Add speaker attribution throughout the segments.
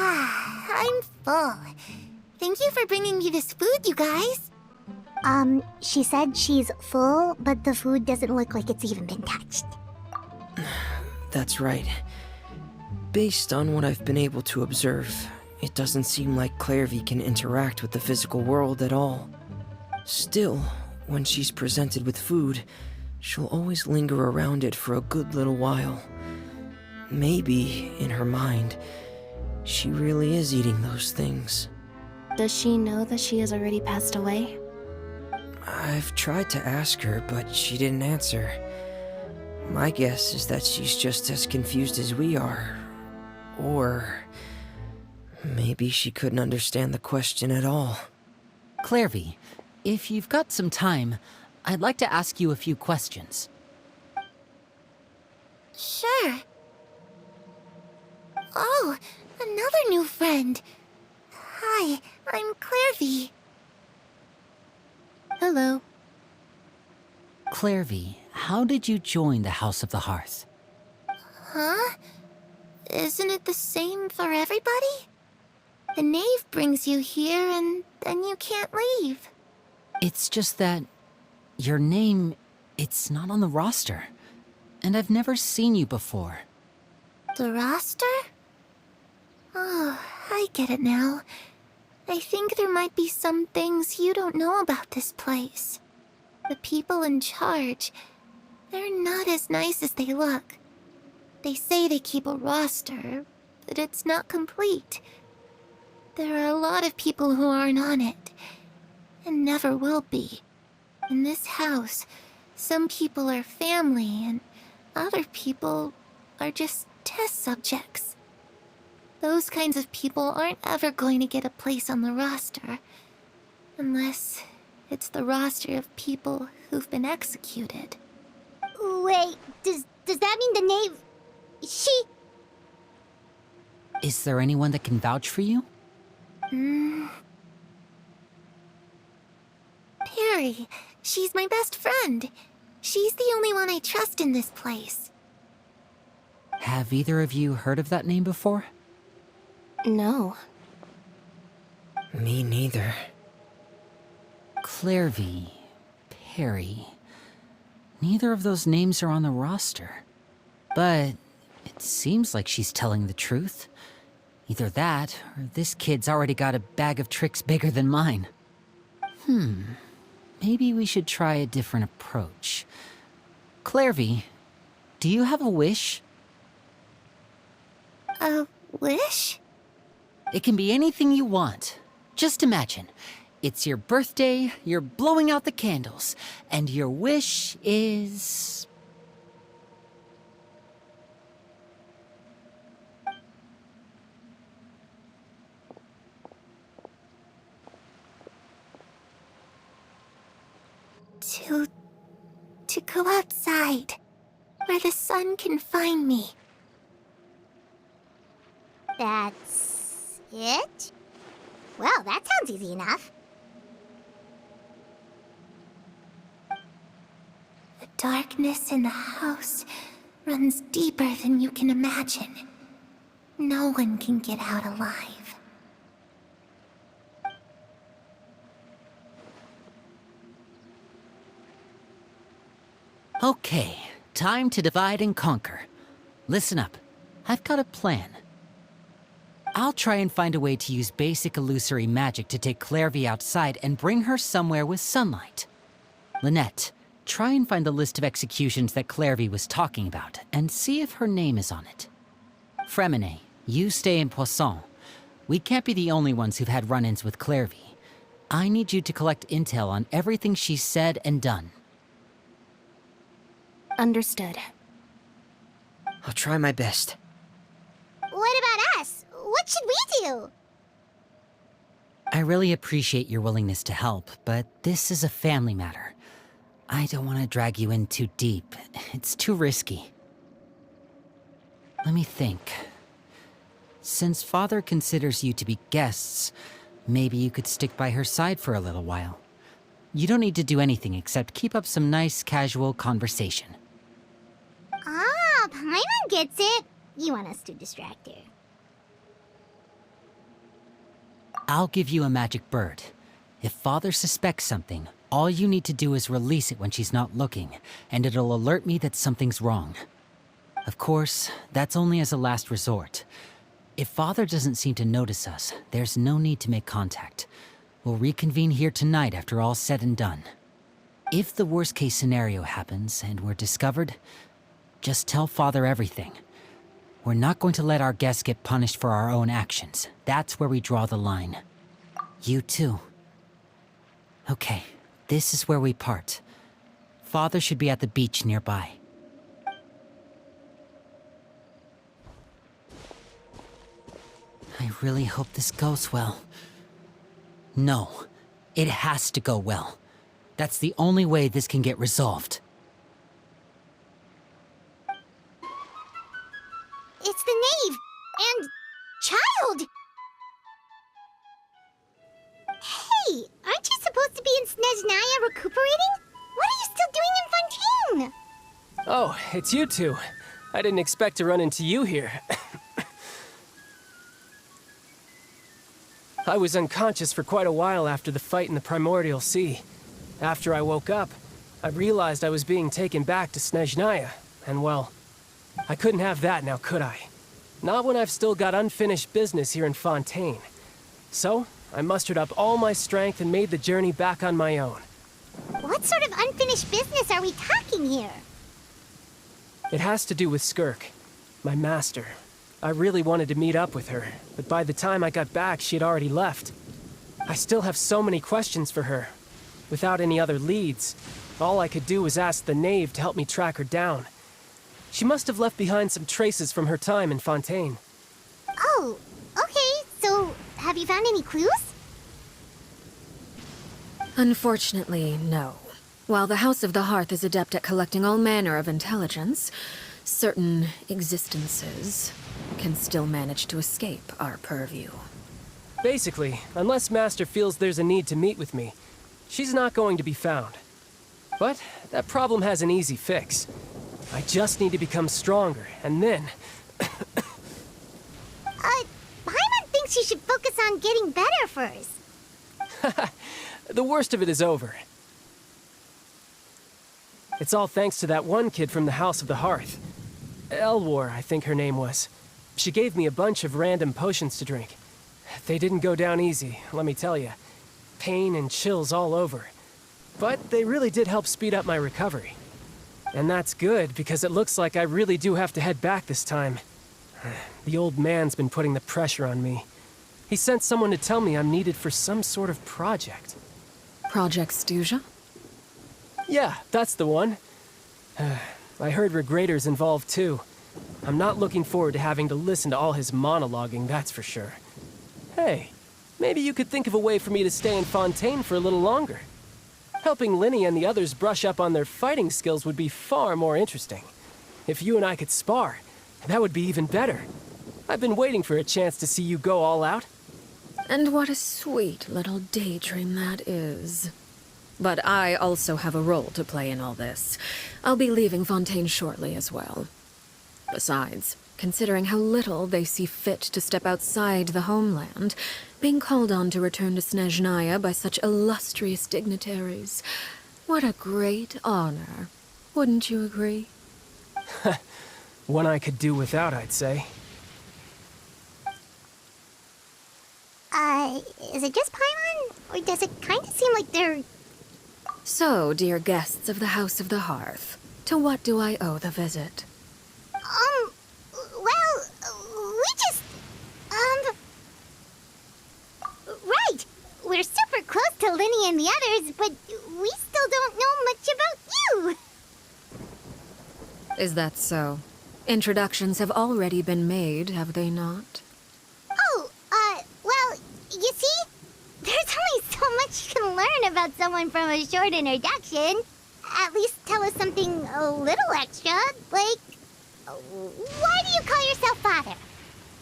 Speaker 1: I'm full. Thank you for bringing me this food, you guys.
Speaker 2: She said she's full, but the food doesn't look like it's even been touched.
Speaker 3: That's right. Based on what I've been able to observe, it doesn't seem like Clairvy can interact with the physical world at all. Still, when she's presented with food, she'll always linger around it for a good little while. Maybe, in her mind, she really is eating those things.
Speaker 4: Does she know that she has already passed away?
Speaker 3: I've tried to ask her, but she didn't answer. My guess is that she's just as confused as we are. Or maybe she couldn't understand the question at all.
Speaker 5: Clairvy, if you've got some time, I'd like to ask you a few questions.
Speaker 1: Sure. Oh, another new friend. Hi, I'm Clairvy.
Speaker 4: Hello.
Speaker 5: Clairvy, how did you join the House of the Hearth?
Speaker 1: Huh? Isn't it the same for everybody? The knave brings you here and then you can't leave.
Speaker 5: It's just that your name, it's not on the roster. And I've never seen you before.
Speaker 1: The roster? Oh, I get it now. I think there might be some things you don't know about this place. The people in charge, they're not as nice as they look. They say they keep a roster, but it's not complete. There are a lot of people who aren't on it, and never will be. In this house, some people are family, and other people are just test subjects. Those kinds of people aren't ever going to get a place on the roster, unless it's the roster of people who've been executed.
Speaker 2: Wait, does that mean the knave... She...
Speaker 5: Is there anyone that can vouch for you?
Speaker 1: Perry. She's my best friend. She's the only one I trust in this place.
Speaker 5: Have either of you heard of that name before?
Speaker 4: No.
Speaker 3: Me neither.
Speaker 5: Clairvy, Perry. Neither of those names are on the roster. But it seems like she's telling the truth. Either that, or this kid's already got a bag of tricks bigger than mine. Maybe we should try a different approach. Clairvy, do you have a wish?
Speaker 1: A wish?
Speaker 5: It can be anything you want. Just imagine. It's your birthday, you're blowing out the candles, and your wish is...
Speaker 1: To go outside, where the sun can find me.
Speaker 2: That's... it? Well, that sounds easy enough.
Speaker 1: The darkness in the house runs deeper than you can imagine. No one can get out alive.
Speaker 5: Okay, time to divide and conquer. Listen up, I've got a plan. I'll try and find a way to use basic illusory magic to take Clairvy outside and bring her somewhere with sunlight. Lynette, try and find the list of executions that Clairvy was talking about, and see if her name is on it. Fremine, you stay in Poisson. We can't be the only ones who've had run-ins with Clairvy. I need you to collect intel on everything she's said and done.
Speaker 4: Understood.
Speaker 3: I'll try my best.
Speaker 2: What about us? What should we do?
Speaker 5: I really appreciate your willingness to help, but this is a family matter. I don't want to drag you in too deep. It's too risky. Let me think. Since Father considers you to be guests, maybe you could stick by her side for a little while. You don't need to do anything except keep up some nice, casual conversation.
Speaker 2: Ah, Paimon gets it. You want us to distract her.
Speaker 5: I'll give you a magic bird. If Father suspects something, all you need to do is release it when she's not looking, and it'll alert me that something's wrong. Of course, that's only as a last resort. If Father doesn't seem to notice us, there's no need to make contact. We'll reconvene here tonight after all's said and done. If the worst-case scenario happens and we're discovered, just tell Father everything. We're not going to let our guests get punished for our own actions. That's where we draw the line. You too. Okay, this is where we part. Father should be at the beach nearby. I really hope this goes well. No, it has to go well. That's the only way this can get resolved.
Speaker 2: It's the knave! And... child! Hey, aren't you supposed to be in Snezhnaya recuperating? What are you still doing in Fontaine?
Speaker 6: Oh, it's you two. I didn't expect to run into you here. I was unconscious for quite a while after the fight in the Primordial Sea. After I woke up, I realized I was being taken back to Snezhnaya, and well, I couldn't have that now, could I? Not when I've still got unfinished business here in Fontaine. So, I mustered up all my strength and made the journey back on my own.
Speaker 2: What sort of unfinished business are we talking here?
Speaker 6: It has to do with Skirk, my master. I really wanted to meet up with her, but by the time I got back, she had already left. I still have so many questions for her. Without any other leads, all I could do was ask the knave to help me track her down. She must have left behind some traces from her time in Fontaine.
Speaker 2: Oh, okay, so have you found any clues?
Speaker 7: Unfortunately, no. While the House of the Hearth is adept at collecting all manner of intelligence, certain existences can still manage to escape our purview.
Speaker 6: Basically, unless Master feels there's a need to meet with me, she's not going to be found. But that problem has an easy fix. I just need to become stronger, and then...
Speaker 2: Paimon thinks you should focus on getting better first.
Speaker 6: The worst of it is over. It's all thanks to that one kid from the House of the Hearth. Elwar, I think her name was. She gave me a bunch of random potions to drink. They didn't go down easy, let me tell you. Pain and chills all over. But they really did help speed up my recovery. And that's good, because it looks like I really do have to head back this time. The old man's been putting the pressure on me. He sent someone to tell me I'm needed for some sort of project.
Speaker 7: Project Stuja?
Speaker 6: Yeah, that's the one. I heard Regrader's involved too. I'm not looking forward to having to listen to all his monologuing, that's for sure. Hey, maybe you could think of a way for me to stay in Fontaine for a little longer. Helping Linny and the others brush up on their fighting skills would be far more interesting. If you and I could spar, that would be even better. I've been waiting for a chance to see you go all out.
Speaker 7: And what a sweet little daydream that is. But I also have a role to play in all this. I'll be leaving Fontaine shortly as well. Besides, considering how little they see fit to step outside the homeland, being called on to return to Snezhnaya by such illustrious dignitaries, what a great honor. Wouldn't you agree?
Speaker 6: One I could do without, I'd say.
Speaker 2: Is it just Paimon? Or does it kind of seem like they're...
Speaker 7: So, dear guests of the House of the Hearth, to what do I owe the visit?
Speaker 2: we just... Right! We're super close to Linny and the others, but we still don't know much about you!
Speaker 7: Is that so? Introductions have already been made, have they not?
Speaker 2: Oh, well, you see? There's only so much you can learn about someone from a short introduction. At least tell us something a little extra, like... Why do you call yourself father?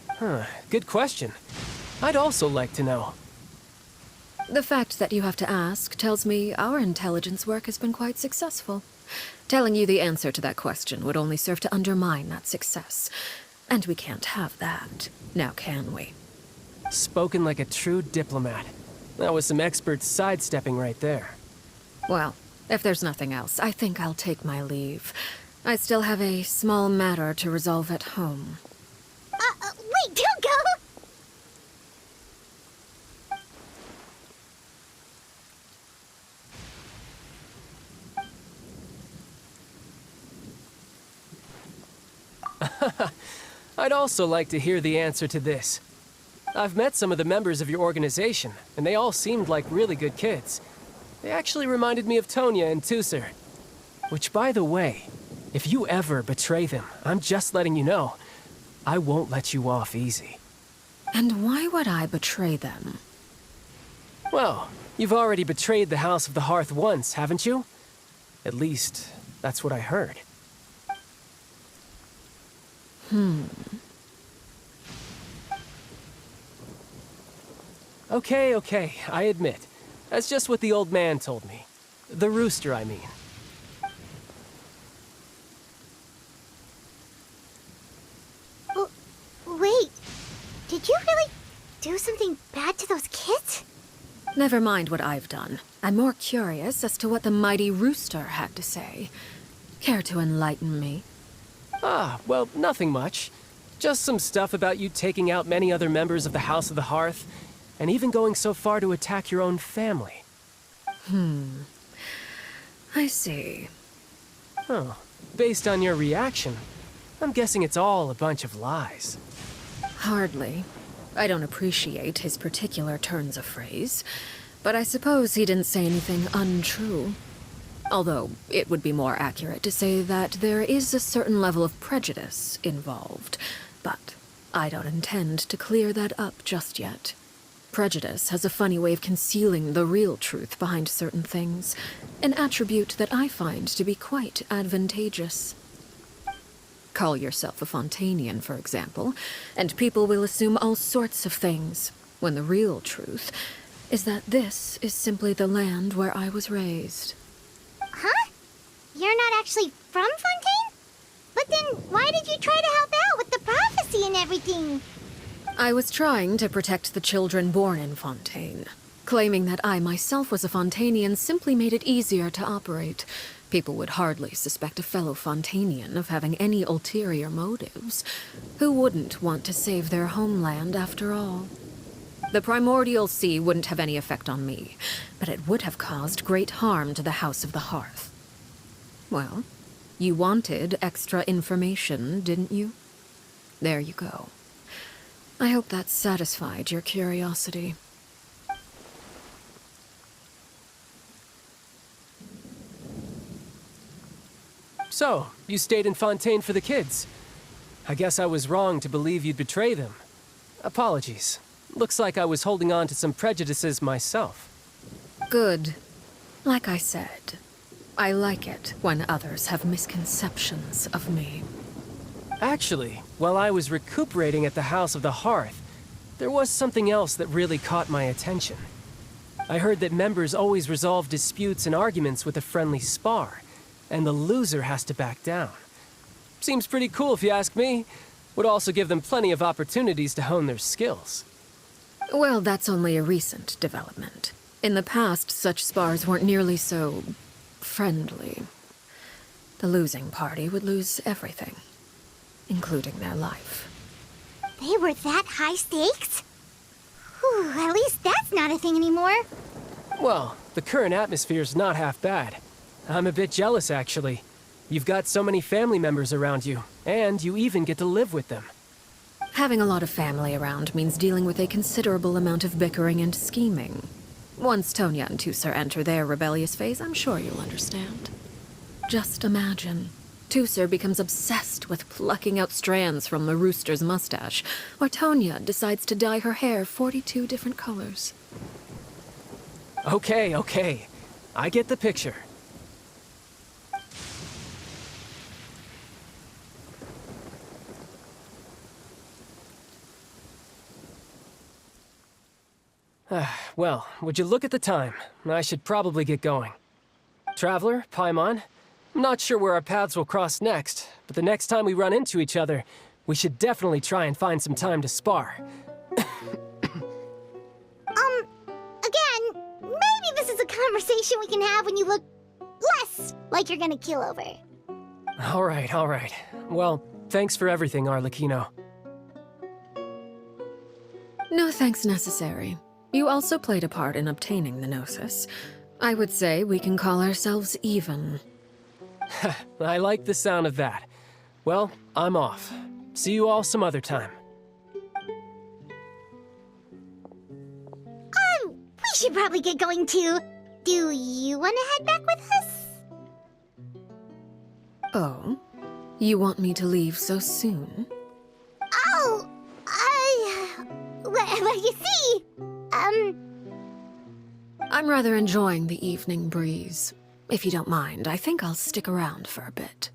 Speaker 6: Huh, good question. I'd also like to know.
Speaker 7: The fact that you have to ask tells me our intelligence work has been quite successful. Telling you the answer to that question would only serve to undermine that success. And we can't have that, now can we?
Speaker 6: Spoken like a true diplomat. That was some expert sidestepping right there.
Speaker 7: Well, if there's nothing else, I think I'll take my leave. I still have a small matter to resolve at home.
Speaker 2: Wait, don't go!
Speaker 6: I'd also like to hear the answer to this. I've met some of the members of your organization, and they all seemed like really good kids. They actually reminded me of Tonya and Tusser. Which, by the way, if you ever betray them, I'm just letting you know, I won't let you off easy.
Speaker 7: And why would I betray them?
Speaker 6: Well, you've already betrayed the House of the Hearth once, haven't you? At least, that's what I heard. Okay, I admit. That's just what the old man told me. The rooster, I mean.
Speaker 2: Wait, did you really do something bad to those kids?
Speaker 7: Never mind what I've done. I'm more curious as to what the mighty rooster had to say. Care to enlighten me?
Speaker 6: Ah, well, nothing much. Just some stuff about you taking out many other members of the House of the Hearth, and even going so far to attack your own family.
Speaker 7: I see.
Speaker 6: Oh, based on your reaction, I'm guessing it's all a bunch of lies.
Speaker 7: Hardly. I don't appreciate his particular turns of phrase, but I suppose he didn't say anything untrue. Although, it would be more accurate to say that there is a certain level of prejudice involved, but I don't intend to clear that up just yet. Prejudice has a funny way of concealing the real truth behind certain things, an attribute that I find to be quite advantageous. Call yourself a Fontanian, for example, and people will assume all sorts of things, when the real truth is that this is simply the land where I was raised.
Speaker 2: Huh? You're not actually from Fontaine? But then why did you try to help out with the prophecy and everything?
Speaker 7: I was trying to protect the children born in Fontaine. Claiming that I myself was a Fontanian simply made it easier to operate. People would hardly suspect a fellow Fontanian of having any ulterior motives. Who wouldn't want to save their homeland after all? The primordial sea wouldn't have any effect on me, but it would have caused great harm to the House of the Hearth. Well, you wanted extra information, didn't you? There you go. I hope that satisfied your curiosity.
Speaker 6: So, you stayed in Fontaine for the kids. I guess I was wrong to believe you'd betray them. Apologies. Looks like I was holding on to some prejudices myself.
Speaker 7: Good. Like I said, I like it when others have misconceptions of me.
Speaker 6: Actually, while I was recuperating at the House of the Hearth, there was something else that really caught my attention. I heard that members always resolve disputes and arguments with a friendly spar, and the loser has to back down. Seems pretty cool if you ask me. Would also give them plenty of opportunities to hone their skills.
Speaker 7: Well, that's only a recent development. In the past, such spars weren't nearly so friendly. The losing party would lose everything, including their life.
Speaker 2: They were that high stakes? Whew, at least that's not a thing anymore.
Speaker 6: Well, the current atmosphere's not half bad. I'm a bit jealous, actually. You've got so many family members around you, and you even get to live with them.
Speaker 7: Having a lot of family around means dealing with a considerable amount of bickering and scheming. Once Tonya and Tusser enter their rebellious phase, I'm sure you'll understand. Just imagine. Tusser becomes obsessed with plucking out strands from the rooster's mustache, or Tonya decides to dye her hair 42 different colors.
Speaker 6: Okay. I get the picture. Well, would you look at the time? I should probably get going. Traveler, Paimon, I'm not sure where our paths will cross next, but the next time we run into each other, we should definitely try and find some time to spar.
Speaker 2: conversation we can have when you look less like you're gonna keel over.
Speaker 6: All right, all right. Well, thanks for everything, Arlecchino.
Speaker 7: No thanks necessary. You also played a part in obtaining the Gnosis. I would say we can call ourselves even.
Speaker 6: I like the sound of that. Well, I'm off. See you all some other time.
Speaker 2: We should probably get going too. Do you want to head back with us?
Speaker 7: Oh? You want me to leave so soon?
Speaker 2: Oh, well, you see,
Speaker 7: I'm rather enjoying the evening breeze. If you don't mind, I think I'll stick around for a bit.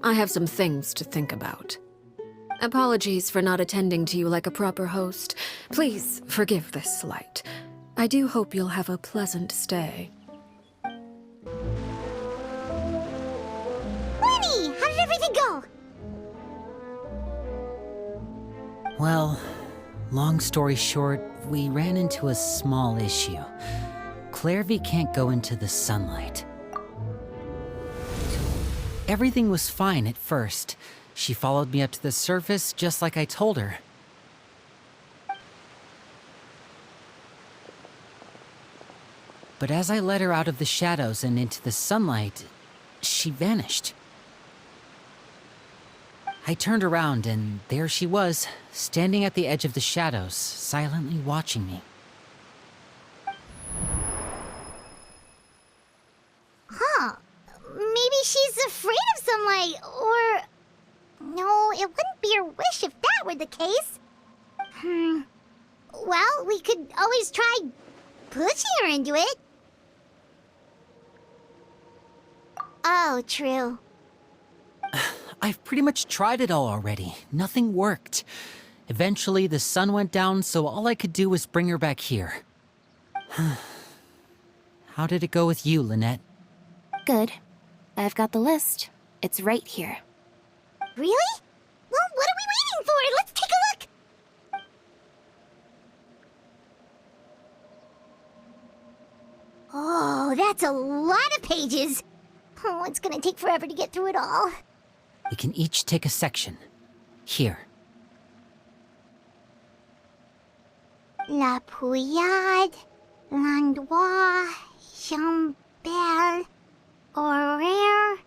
Speaker 7: I have some things to think about. Apologies for not attending to you like a proper host. Please forgive this slight. I do hope you'll have a pleasant stay.
Speaker 2: Lenny, how did everything go?
Speaker 5: Well, long story short, we ran into a small issue. Clairvy can't go into the sunlight. Everything was fine at first. She followed me up to the surface just like I told her. But as I led her out of the shadows and into the sunlight, she vanished. I turned around and there she was, standing at the edge of the shadows, silently watching me.
Speaker 2: Huh. Maybe she's afraid of sunlight, or... No, it wouldn't be her wish if that were the case. Well, we could always try pushing her into it. Oh, true.
Speaker 5: I've pretty much tried it all already. Nothing worked. Eventually, the sun went down, so all I could do was bring her back here. How did it go with you, Lynette?
Speaker 4: Good. I've got the list. It's right here.
Speaker 2: Really? Well, what are we waiting for? Let's take a look! Oh, that's a lot of pages. Oh, it's gonna take forever to get through it all.
Speaker 5: We can each take a section. Here.
Speaker 2: La Pouillade, L'Endroit, Chambel, Horaire.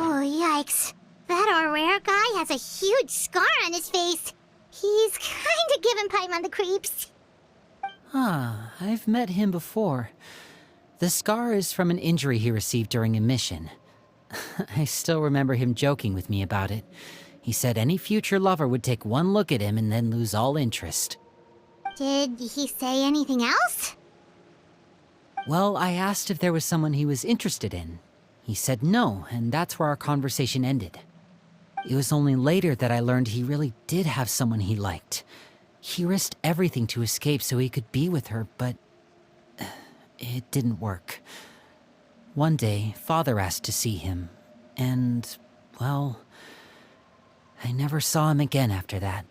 Speaker 2: Oh, yikes. That Horaire guy has a huge scar on his face. He's kinda giving Paimon the creeps.
Speaker 5: Ah, I've met him before. The scar is from an injury he received during a mission. I still remember him joking with me about it. He said any future lover would take one look at him and then lose all interest.
Speaker 2: Did he say anything else?
Speaker 5: Well, I asked if there was someone he was interested in. He said no, and that's where our conversation ended. It was only later that I learned he really did have someone he liked. He risked everything to escape so he could be with her, but it didn't work. One day, Father asked to see him, and, well, I never saw him again after that.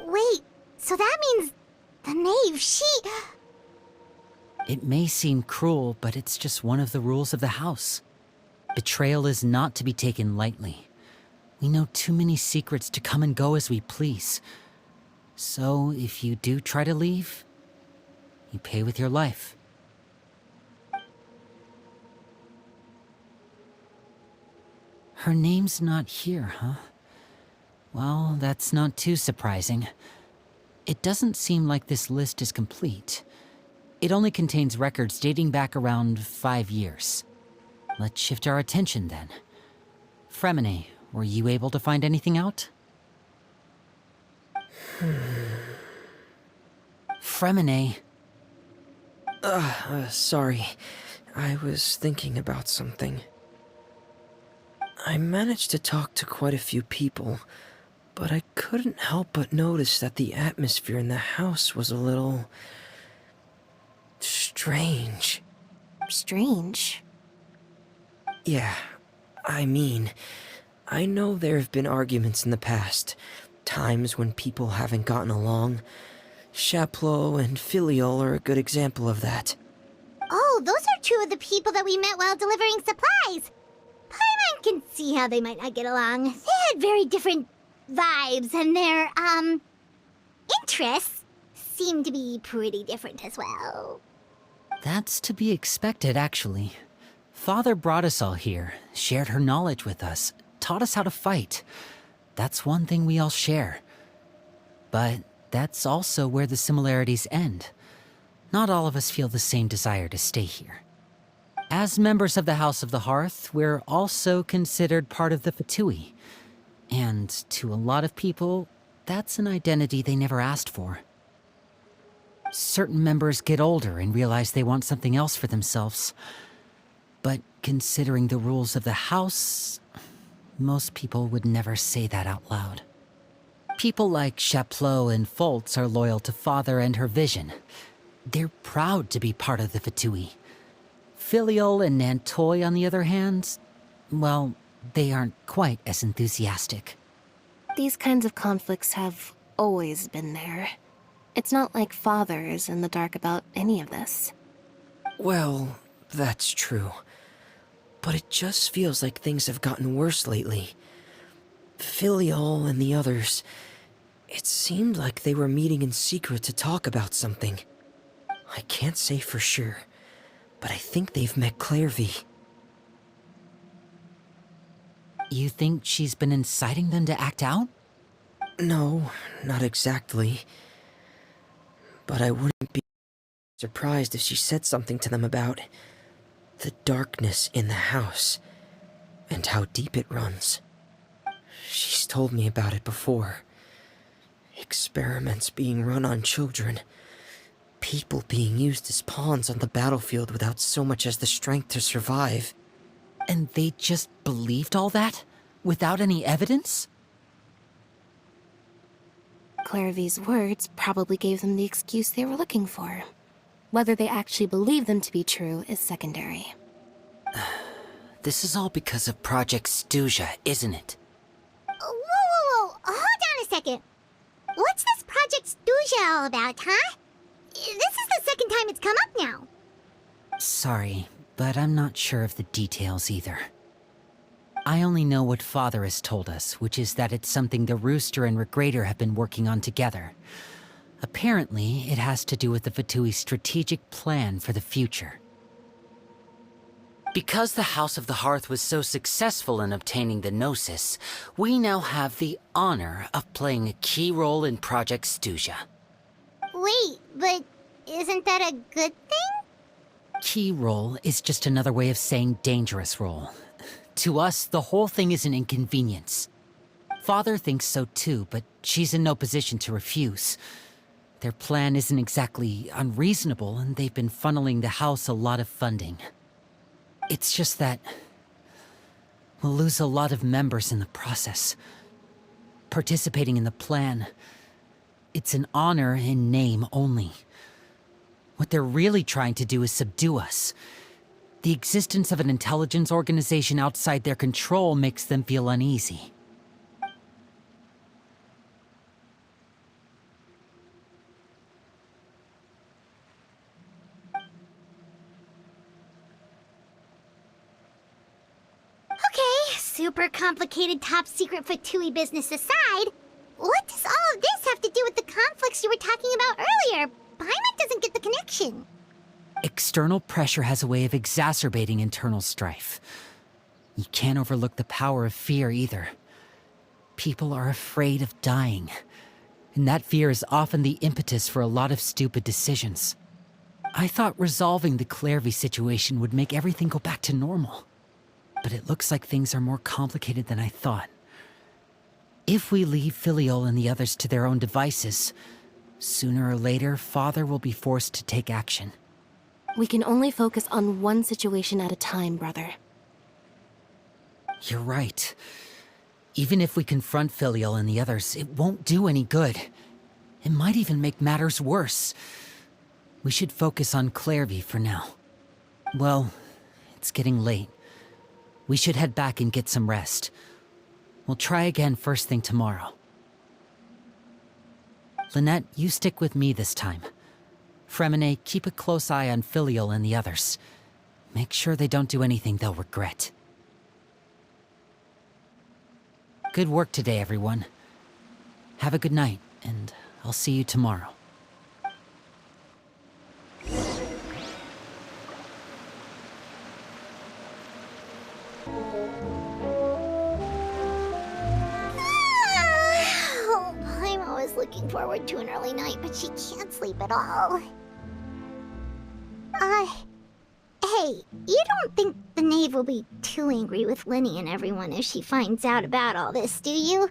Speaker 2: Wait, so that means the knave, she...
Speaker 5: It may seem cruel, but it's just one of the rules of the house. Betrayal is not to be taken lightly. We know too many secrets to come and go as we please. So, if you do try to leave, you pay with your life. Her name's not here, huh? Well, that's not too surprising. It doesn't seem like this list is complete. It only contains records dating back around 5 years. Let's shift our attention then. Fremine, were you able to find anything out? Fremine.
Speaker 3: Sorry. I was thinking about something. I managed to talk to quite a few people, but I couldn't help but notice that the atmosphere in the house was a little... strange.
Speaker 4: Strange.
Speaker 3: Yeah, I mean, I know there have been arguments in the past, times when people haven't gotten along. Chaplot and Filiol are a good example of that.
Speaker 2: Oh, those are two of the people that we met while delivering supplies. Paimon can see how they might not get along. They had very different vibes, and their, interests seem to be pretty different as well.
Speaker 5: That's to be expected, actually. Father brought us all here, shared her knowledge with us, taught us how to fight. That's one thing we all share. But that's also where the similarities end. Not all of us feel the same desire to stay here. As members of the House of the Hearth, we're also considered part of the Fatui. And to a lot of people, that's an identity they never asked for. Certain members get older and realize they want something else for themselves. But considering the rules of the House, most people would never say that out loud. People like Chaplot and Foltz are loyal to Father and her vision. They're proud to be part of the Fatui. Filiol and Nantoy, on the other hand, well, they aren't quite as enthusiastic.
Speaker 4: These kinds of conflicts have always been there. It's not like Father is in the dark about any of this.
Speaker 3: Well, that's true. But it just feels like things have gotten worse lately. Filiol and the others, it seemed like they were meeting in secret to talk about something. I can't say for sure, but I think they've met Clairvy.
Speaker 5: You think she's been inciting them to act out?
Speaker 3: No, not exactly. But I wouldn't be surprised if she said something to them about the darkness in the house and how deep it runs. She's told me about it before. Experiments being run on children. People being used as pawns on the battlefield without so much as the strength to survive.
Speaker 5: And they just believed all that? Without any evidence?
Speaker 4: Clairvy's words probably gave them the excuse they were looking for. Whether they actually believe them to be true is secondary.
Speaker 5: This is all because of Project Stuja, isn't it?
Speaker 2: Whoa. Hold on a second. What's this Project Stuja all about, huh? This is the second time it's come up now.
Speaker 5: Sorry, but I'm not sure of the details either. I only know what Father has told us, which is that it's something the Rooster and Regrader have been working on together. Apparently, it has to do with the Fatui's strategic plan for the future. Because the House of the Hearth was so successful in obtaining the Gnosis, we now have the honor of playing a key role in Project Stuja.
Speaker 2: Wait, but isn't that a good thing?
Speaker 5: Key role is just another way of saying dangerous role. To us, the whole thing is an inconvenience. Father thinks so too, but she's in no position to refuse. Their plan isn't exactly unreasonable, and they've been funneling the house a lot of funding. It's just that we'll lose a lot of members in the process. Participating in the plan, it's an honor in name only. What they're really trying to do is subdue us. The existence of an intelligence organization outside their control makes them feel uneasy.
Speaker 2: Okay, super complicated top secret Fatui business aside, what does all of this have to do with the conflicts you were talking about earlier? Paimon doesn't get the connection.
Speaker 5: External pressure has a way of exacerbating internal strife. You can't overlook the power of fear either. People are afraid of dying, and that fear is often the impetus for a lot of stupid decisions. I thought resolving the Clairvy situation would make everything go back to normal. But it looks like things are more complicated than I thought. If we leave Filiol and the others to their own devices, sooner or later, Father will be forced to take action.
Speaker 4: We can only focus on one situation at a time, brother.
Speaker 5: You're right. Even if we confront Filiol and the others, it won't do any good. It might even make matters worse. We should focus on Clairvy for now. Well, it's getting late. We should head back and get some rest. We'll try again first thing tomorrow. Lynette, you stick with me this time. Fremine, keep a close eye on Filial and the others. Make sure they don't do anything they'll regret. Good work today, everyone. Have a good night, and I'll see you tomorrow.
Speaker 2: I'm always looking forward to an early night, but she can't sleep at all. Hey, you don't think the knave will be too angry with Linny and everyone if she finds out about all this, do you?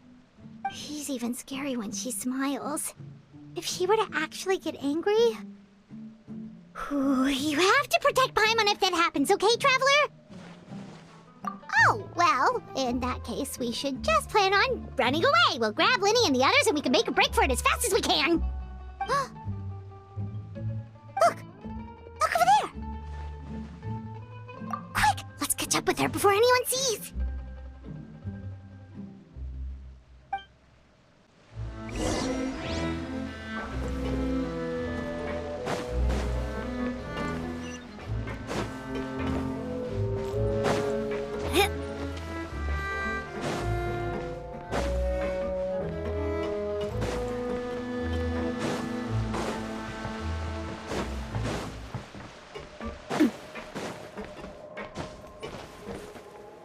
Speaker 2: She's even scary when she smiles. If she were to actually get angry... you have to protect Paimon if that happens, okay, Traveler? Oh, well, in that case, we should just plan on running away. We'll grab Linny and the others and we can make a break for it as fast as we can. Look! Look over there! Quick! Let's catch up with her before anyone sees!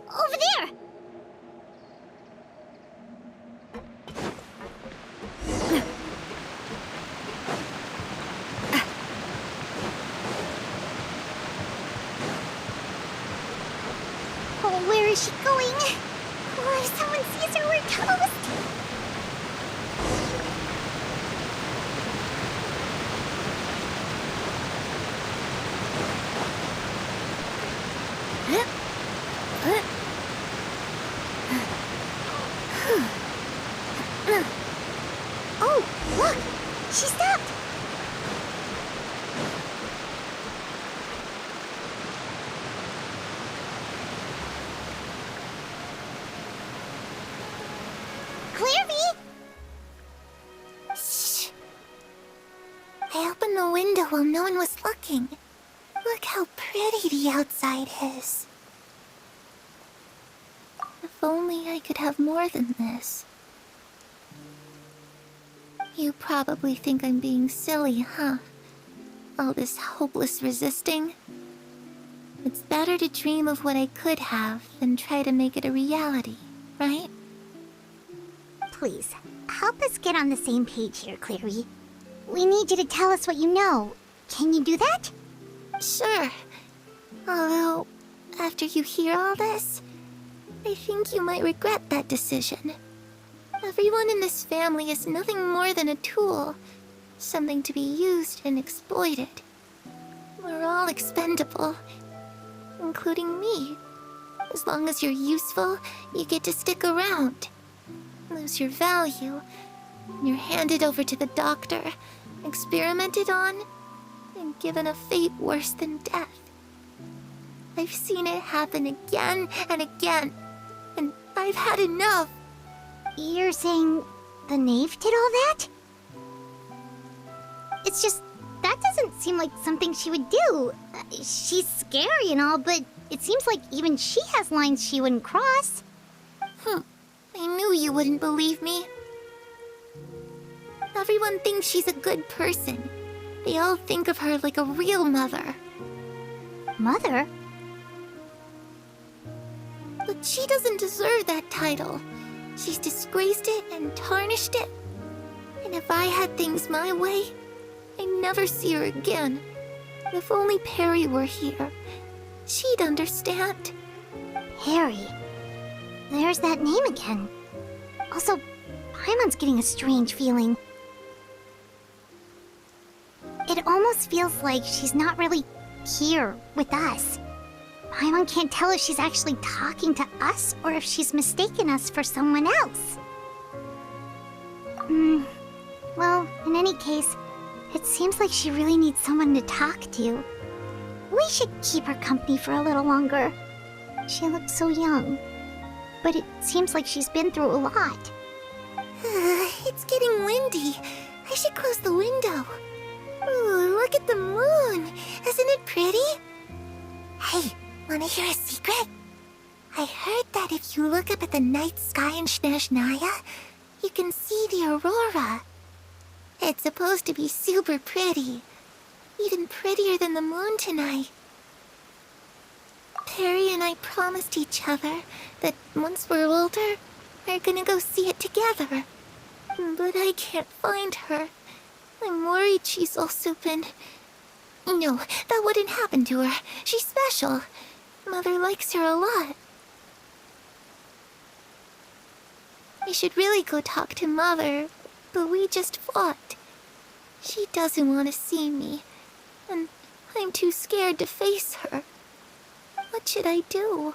Speaker 2: Over there! Oh, where is she going? Oh, if someone sees her, we're toast! Oh, look! She stopped! Clairvy!
Speaker 1: Shh. I opened the window while no one was looking. Look how pretty the outside is. If only I could have more than this. You probably think I'm being silly, huh? All this hopeless resisting. It's better to dream of what I could have than try to make it a reality, right?
Speaker 2: Please, help us get on the same page here, Clary. We need you to tell us what you know. Can you do that?
Speaker 1: Sure. Although, after you hear all this, I think you might regret that decision. Everyone in this family is nothing more than a tool. Something to be used and exploited. We're all expendable. Including me. As long as you're useful, you get to stick around. Lose your value, and you're handed over to the doctor, experimented on, and given a fate worse than death. I've seen it happen again and again, and I've had enough.
Speaker 2: You're saying the knave did all that? It's just, that doesn't seem like something she would do. She's scary and all, but it seems like even she has lines she wouldn't cross.
Speaker 1: I knew you wouldn't believe me. Everyone thinks she's a good person. They all think of her like a real mother.
Speaker 2: Mother?
Speaker 1: But she doesn't deserve that title. She's disgraced it and tarnished it. And if I had things my way, I'd never see her again. If only Perry were here, she'd understand.
Speaker 2: Harry. There's that name again. Also, Paimon's getting a strange feeling. It almost feels like she's not really here with us. Paimon can't tell if she's actually talking to us or if she's mistaken us for someone else. Well, in any case, it seems like she really needs someone to talk to. We should keep her company for a little longer. She looks so young. but it seems like she's been through a lot.
Speaker 1: It's getting windy. I should close the window. Ooh, look at the moon. Isn't it pretty? Hey, wanna hear a secret? I heard that if you look up at the night sky in Snezhnaya, you can see the aurora. It's supposed to be super pretty. Even prettier than the moon tonight. Perry and I promised each other that once we're older, we're gonna go see it together. But I can't find her. I'm worried she's also been... No, that wouldn't happen to her. She's special. Mother likes her a lot. I should really go talk to Mother, but we just fought. She doesn't want to see me, and I'm too scared to face her. What should I do?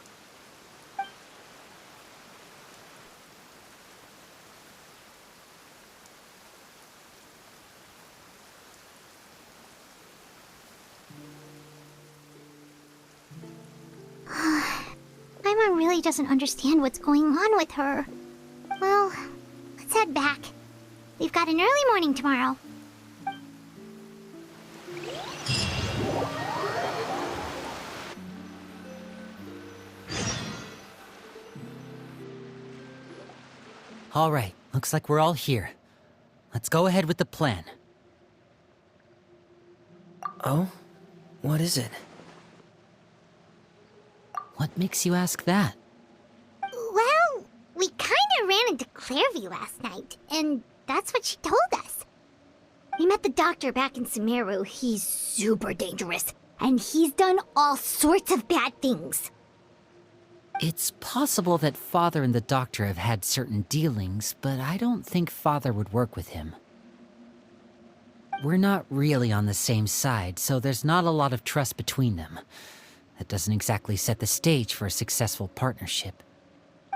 Speaker 2: Paimon really doesn't understand what's going on with her. Well, let's head back. We've got an early morning tomorrow.
Speaker 5: All right, looks like we're all here. Let's go ahead with the plan.
Speaker 3: Oh? What is it?
Speaker 5: What makes you ask that?
Speaker 2: Well, we kinda ran into Clairvy last night, and that's what she told us. We met the doctor back in Sumeru. He's super dangerous, and he's done all sorts of bad things.
Speaker 5: It's possible that Father and the Doctor have had certain dealings, but I don't think Father would work with him. We're not really on the same side, so there's not a lot of trust between them. That doesn't exactly set the stage for a successful partnership.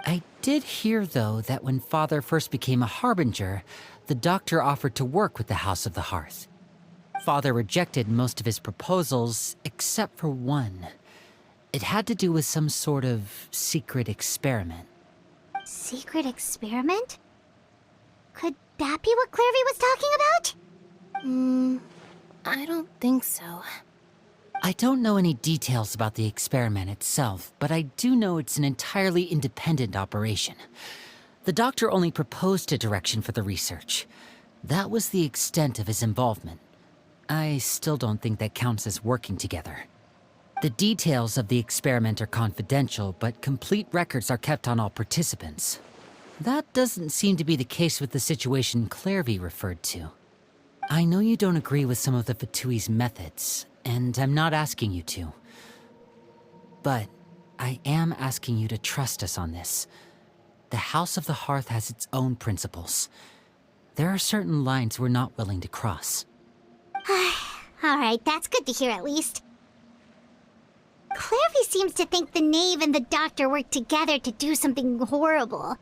Speaker 5: I did hear, though, that when Father first became a Harbinger, the Doctor offered to work with the House of the Hearth. Father rejected most of his proposals, except for one. It had to do with some sort of secret experiment.
Speaker 2: Secret experiment? Could that be what Clairvy was talking about?
Speaker 4: I don't think so.
Speaker 5: I don't know any details about the experiment itself, but I do know it's an entirely independent operation. The Doctor only proposed a direction for the research. That was the extent of his involvement. I still don't think that counts as working together. The details of the experiment are confidential, but complete records are kept on all participants. That doesn't seem to be the case with the situation Clairvy referred to. I know you don't agree with some of the Fatui's methods, and I'm not asking you to. But I am asking you to trust us on this. The House of the Hearth has its own principles. There are certain lines we're not willing to cross.
Speaker 2: Alright, that's good to hear at least. Clairvy seems to think the Knave and the Doctor worked together to do something horrible.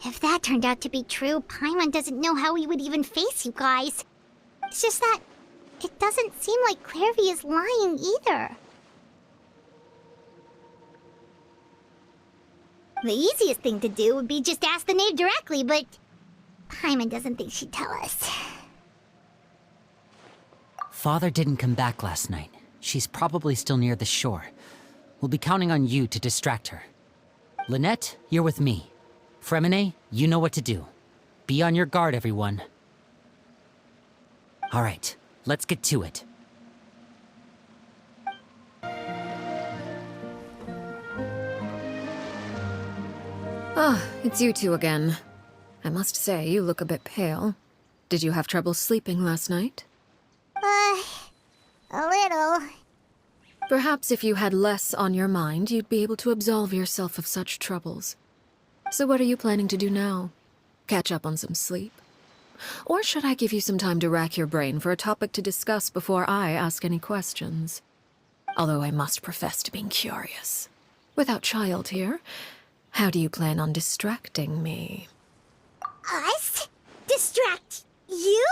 Speaker 2: If that turned out to be true, Paimon doesn't know how we would even face you guys. It's just that it doesn't seem like Clairvy is lying either. The easiest thing to do would be just ask the Knave directly, but Paimon doesn't think she'd tell us.
Speaker 5: Father didn't come back last night. She's probably still near the shore. We'll be counting on you to distract her. Lynette, you're with me. Fremine, you know what to do. Be on your guard, everyone. All right, let's get to it.
Speaker 7: Ah, it's you two again. I must say, you look a bit pale. Did you have trouble sleeping last night?
Speaker 2: A little.
Speaker 7: Perhaps if you had less on your mind, you'd be able to absolve yourself of such troubles. So what are you planning to do now? Catch up on some sleep? Or should I give you some time to rack your brain for a topic to discuss before I ask any questions? Although I must profess to being curious. Without Child here, how do you plan on distracting me?
Speaker 2: Us? Distract you?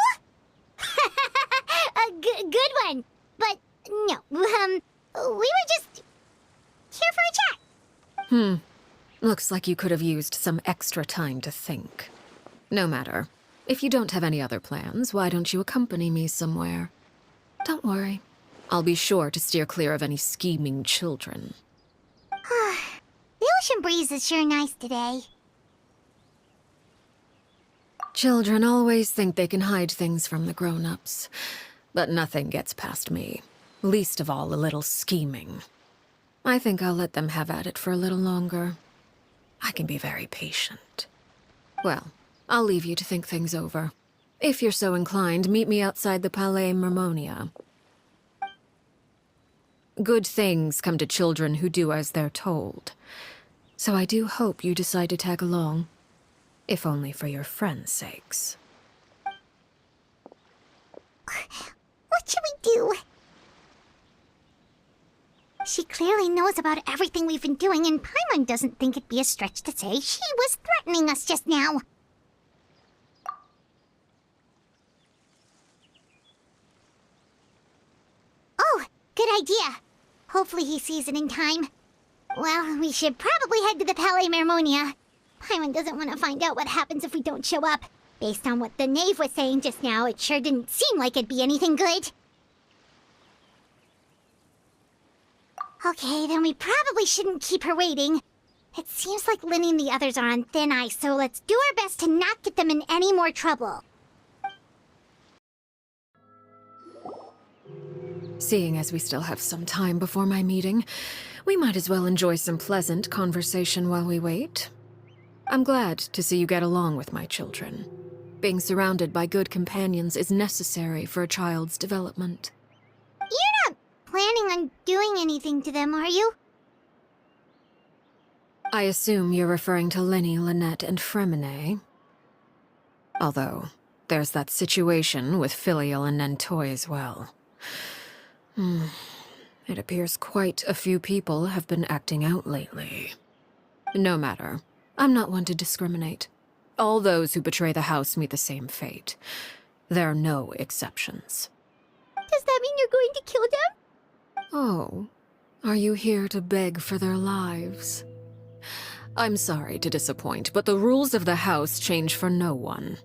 Speaker 2: A good one. But no, we were just here for a chat.
Speaker 7: Looks like you could have used some extra time to think. No matter. If you don't have any other plans, why don't you accompany me somewhere? Don't worry. I'll be sure to steer clear of any scheming children.
Speaker 2: The ocean breeze is sure nice today.
Speaker 7: Children always think they can hide things from the grown-ups. But nothing gets past me. Least of all a little scheming. I think I'll let them have at it for a little longer. I can be very patient. Well, I'll leave you to think things over. If you're so inclined, meet me outside the Palais Mermonia. Good things come to children who do as they're told. So I do hope you decide to tag along. If only for your friends' sakes.
Speaker 2: What should we do? She clearly knows about everything we've been doing, and Paimon doesn't think it'd be a stretch to say she was threatening us just now. Oh, good idea. Hopefully he sees it in time. Well, we should probably head to the Palais Mermonia. Paimon doesn't want to find out what happens if we don't show up. Based on what the knave was saying just now, it sure didn't seem like it'd be anything good. Okay, then we probably shouldn't keep her waiting. It seems like Linny and the others are on thin ice, so let's do our best to not get them in any more trouble.
Speaker 7: Seeing as we still have some time before my meeting, we might as well enjoy some pleasant conversation while we wait. I'm glad to see you get along with my children. Being surrounded by good companions is necessary for a child's development.
Speaker 2: You're not planning on doing anything to them, are you?
Speaker 7: I assume you're referring to Linny, Lynette, and Fremine. Although, there's that situation with Filial and Nentoy as well. It appears quite a few people have been acting out lately. No matter. I'm not one to discriminate. All those who betray the house meet the same fate. There are no exceptions.
Speaker 2: Does that mean you're going to kill them?
Speaker 7: Oh, are you here to beg for their lives? I'm sorry to disappoint, but the rules of the house change for no one.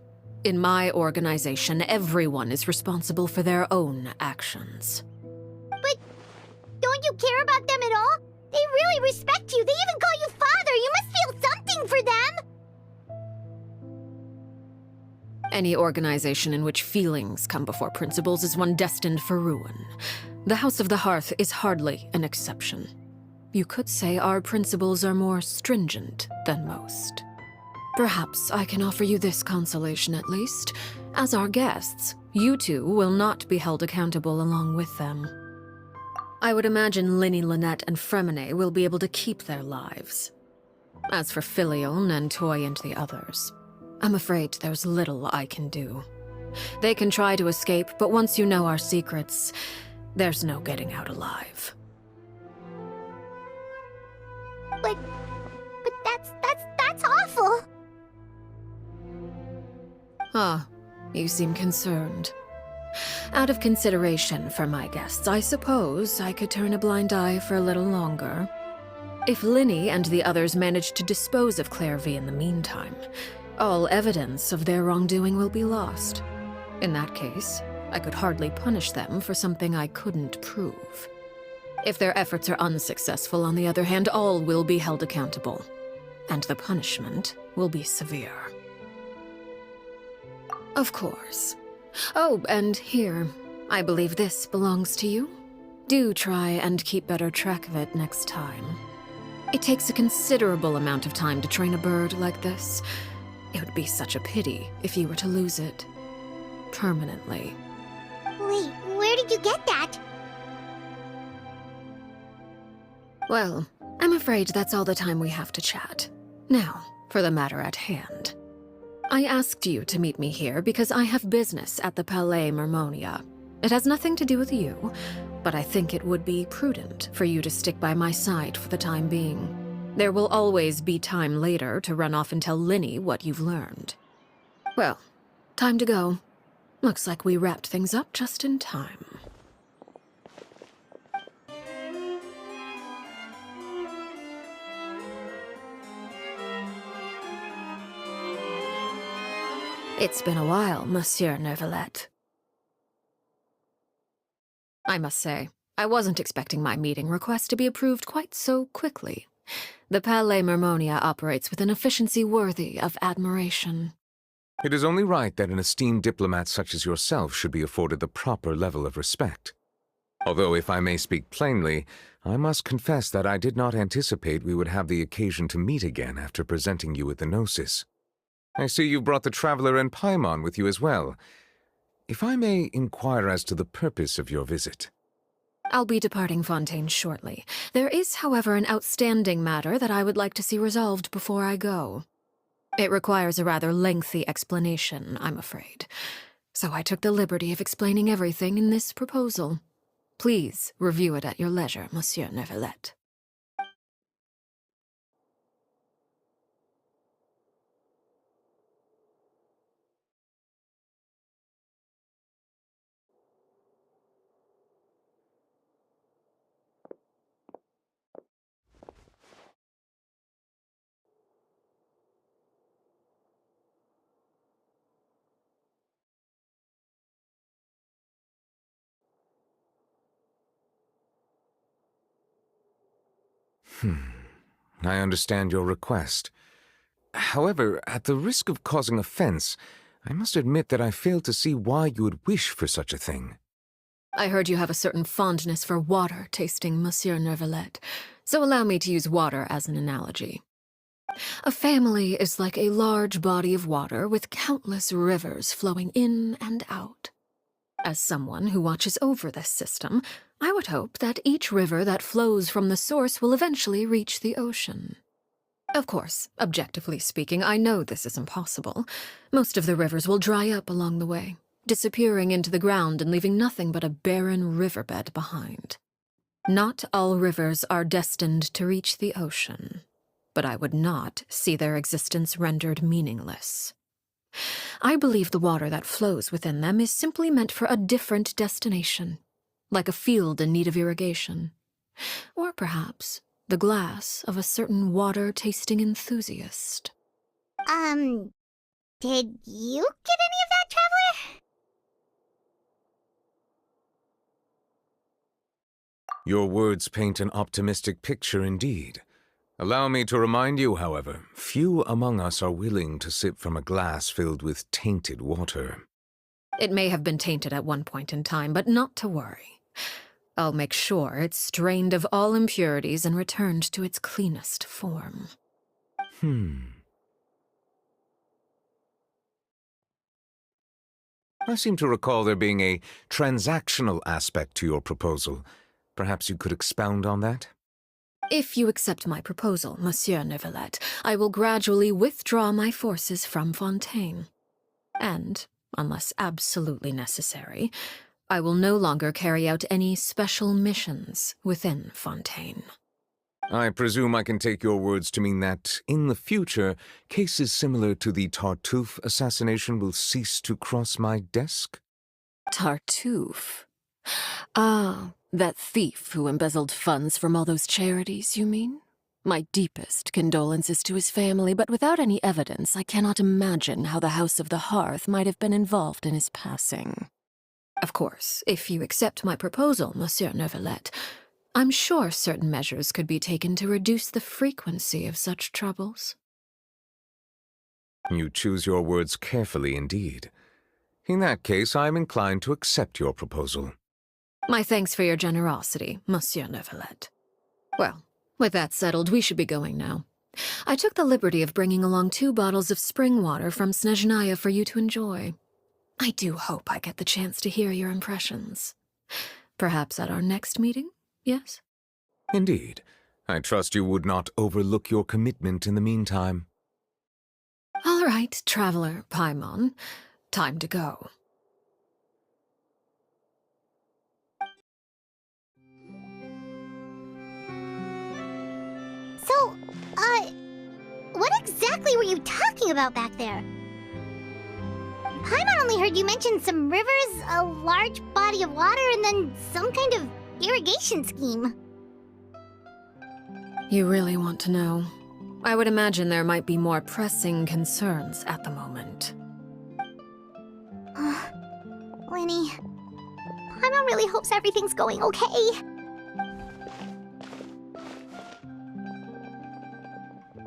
Speaker 7: In my organization, everyone is responsible for their own actions.
Speaker 2: But don't you care about them at all? They really respect you. They even call you father. You must feel something for them.
Speaker 7: Any organization in which feelings come before principles is one destined for ruin. The House of the Hearth is hardly an exception. You could say our principles are more stringent than most. Perhaps I can offer you this consolation at least. As our guests, you two will not be held accountable along with them. I would imagine Linny, Lynette, and Fremine will be able to keep their lives. As for Filial, Nentoy, and the others, I'm afraid there's little I can do. They can try to escape, but once you know our secrets, there's no getting out alive.
Speaker 2: But that's awful.
Speaker 7: Ah, you seem concerned. Out of consideration for my guests, I suppose I could turn a blind eye for a little longer. If Linny and the others manage to dispose of Clairvy in the meantime, all evidence of their wrongdoing will be lost. In that case, I could hardly punish them for something I couldn't prove. If their efforts are unsuccessful, on the other hand, all will be held accountable, and the punishment will be severe. Of course. Oh, and here, I believe this belongs to you. Do try and keep better track of it next time. It takes a considerable amount of time to train a bird like this. It would be such a pity if you were to lose it. Permanently.
Speaker 2: Wait, where did you get that?
Speaker 7: Well, I'm afraid that's all the time we have to chat. Now, for the matter at hand. I asked you to meet me here because I have business at the Palais Mermonia. It has nothing to do with you, but I think it would be prudent for you to stick by my side for the time being. There will always be time later to run off and tell Linny what you've learned. Well, time to go. Looks like we wrapped things up just in time. It's been a while, Monsieur Neuvillette. I must say, I wasn't expecting my meeting request to be approved quite so quickly. The Palais Mermonia operates with an efficiency worthy of admiration.
Speaker 8: It is only right that an esteemed diplomat such as yourself should be afforded the proper level of respect. Although, if I may speak plainly, I must confess that I did not anticipate we would have the occasion to meet again after presenting you with the Gnosis. I see you've brought the Traveler and Paimon with you as well. If I may inquire as to the purpose of your visit.
Speaker 7: I'll be departing Fontaine shortly. There is, however, an outstanding matter that I would like to see resolved before I go. It requires a rather lengthy explanation, I'm afraid. So I took the liberty of explaining everything in this proposal. Please review it at your leisure, Monsieur Neuvillette.
Speaker 8: I understand your request. However, at the risk of causing offense, I must admit that I fail to see why you would wish for such a thing.
Speaker 7: I heard you have a certain fondness for water tasting, Monsieur Neuvillette, so allow me to use water as an analogy. A family is like a large body of water with countless rivers flowing in and out. As someone who watches over this system, I would hope that each river that flows from the source will eventually reach the ocean. Of course, objectively speaking, I know this is impossible. Most of the rivers will dry up along the way, disappearing into the ground and leaving nothing but a barren riverbed behind. Not all rivers are destined to reach the ocean, but I would not see their existence rendered meaningless. I believe the water that flows within them is simply meant for a different destination, like a field in need of irrigation. Or perhaps the glass of a certain water-tasting enthusiast.
Speaker 2: Did you get any of that, Traveler?
Speaker 8: Your words paint an optimistic picture indeed. Allow me to remind you, however, few among us are willing to sip from a glass filled with tainted water.
Speaker 7: It may have been tainted at one point in time, but not to worry. I'll make sure it's strained of all impurities and returned to its cleanest form.
Speaker 8: I seem to recall there being a transactional aspect to your proposal. Perhaps you could expound on that?
Speaker 7: If you accept my proposal, Monsieur Neuvillette, I will gradually withdraw my forces from Fontaine. And, unless absolutely necessary, I will no longer carry out any special missions within Fontaine.
Speaker 8: I presume I can take your words to mean that, in the future, cases similar to the Tartuffe assassination will cease to cross my desk?
Speaker 7: Tartuffe? Ah, that thief who embezzled funds from all those charities, you mean? My deepest condolences to his family, but without any evidence, I cannot imagine how the House of the Hearth might have been involved in his passing. Of course, if you accept my proposal, Monsieur Neuvillette, I'm sure certain measures could be taken to reduce the frequency of such troubles.
Speaker 8: You choose your words carefully indeed. In that case, I am inclined to accept your proposal.
Speaker 7: My thanks for your generosity, Monsieur Neuvillette. Well, with that settled, we should be going now. I took the liberty of bringing along 2 bottles of spring water from Snezhnaya for you to enjoy. I do hope I get the chance to hear your impressions. Perhaps at our next meeting, yes?
Speaker 8: Indeed. I trust you would not overlook your commitment in the meantime.
Speaker 7: All right, Traveler Paimon. Time to go.
Speaker 2: So, what exactly were you talking about back there? Paimon only heard you mention some rivers, a large body of water, and then some kind of irrigation scheme.
Speaker 7: You really want to know? I would imagine there might be more pressing concerns at the moment.
Speaker 2: Lenny. Paimon really hopes everything's going okay.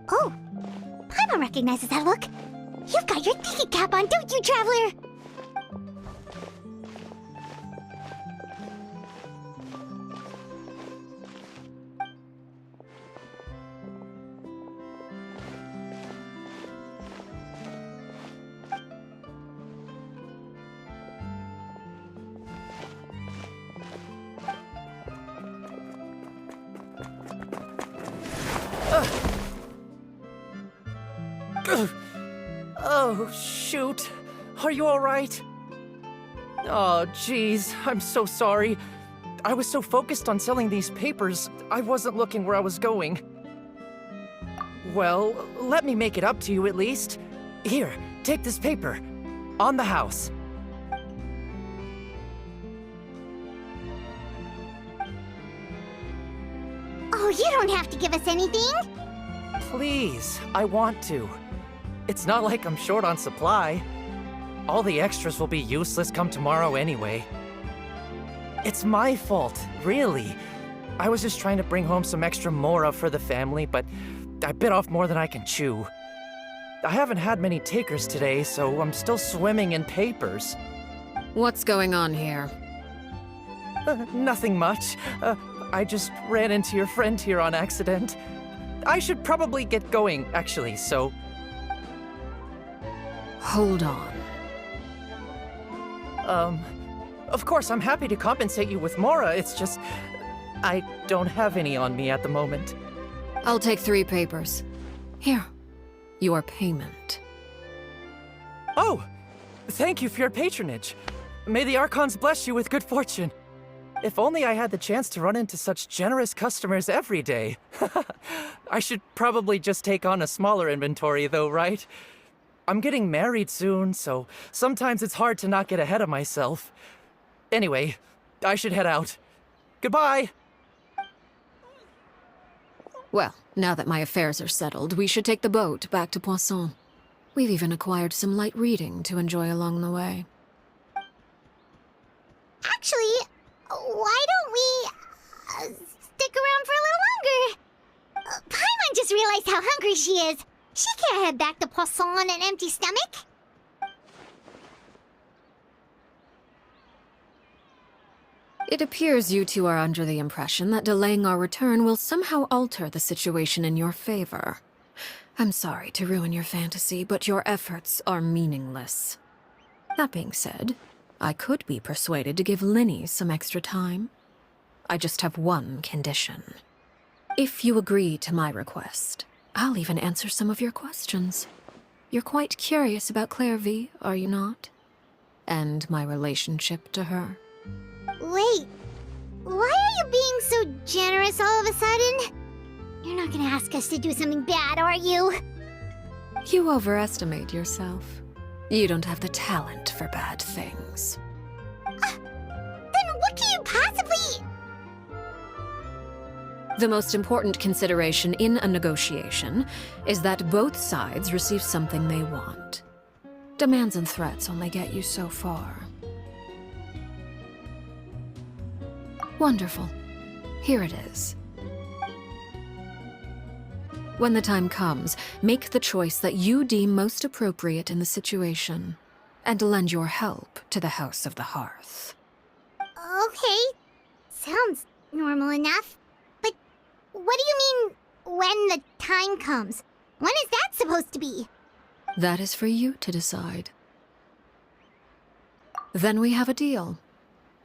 Speaker 2: Oh, Paimon recognizes that look. You've got your ticket cap on, don't you, Traveler?
Speaker 3: Oh, shoot. Are you alright? Oh, jeez. I'm so sorry. I was so focused on selling these papers, I wasn't looking where I was going. Well, let me make it up to you at least. Here, take this paper. On the house.
Speaker 2: Oh, you don't have to give us anything.
Speaker 3: Please, I want to. It's not like I'm short on supply. All the extras will be useless come tomorrow anyway. It's my fault, really. I was just trying to bring home some extra mora for the family, but I bit off more than I can chew. I haven't had many takers today, so I'm still swimming in papers.
Speaker 7: What's going on here?
Speaker 3: Nothing much. I just ran into your friend here on accident. I should probably get going, actually, so...
Speaker 7: Hold on.
Speaker 3: Of course, I'm happy to compensate you with mora, it's just... I don't have any on me at the moment.
Speaker 7: I'll take 3 papers. Here. Your payment.
Speaker 3: Oh! Thank you for your patronage. May the Archons bless you with good fortune. If only I had the chance to run into such generous customers every day. I should probably just take on a smaller inventory though, right? I'm getting married soon, so sometimes it's hard to not get ahead of myself. Anyway, I should head out. Goodbye!
Speaker 7: Well, now that my affairs are settled, we should take the boat back to Poisson. We've even acquired some light reading to enjoy along the way.
Speaker 2: Actually, why don't we stick around for a little longer? Paimon just realized how hungry she is. She can't head back to Poisson on an empty stomach.
Speaker 7: It appears you two are under the impression that delaying our return will somehow alter the situation in your favor. I'm sorry to ruin your fantasy, but your efforts are meaningless. That being said, I could be persuaded to give Linny some extra time. I just have one condition. If you agree to my request, I'll even answer some of your questions. You're quite curious about Clairvy, are you not? And my relationship to her.
Speaker 2: Wait, why are you being so generous all of a sudden? You're not gonna ask us to do something bad, are you?
Speaker 7: You overestimate yourself. You don't have the talent for bad things.
Speaker 2: Then what can you possibly...
Speaker 7: The most important consideration in a negotiation is that both sides receive something they want. Demands and threats only get you so far. Wonderful. Here it is. When the time comes, make the choice that you deem most appropriate in the situation, and lend your help to the House of the Hearth.
Speaker 2: Okay, sounds normal enough. But what do you mean, when the time comes? When is that supposed to be?
Speaker 7: That is for you to decide. Then we have a deal.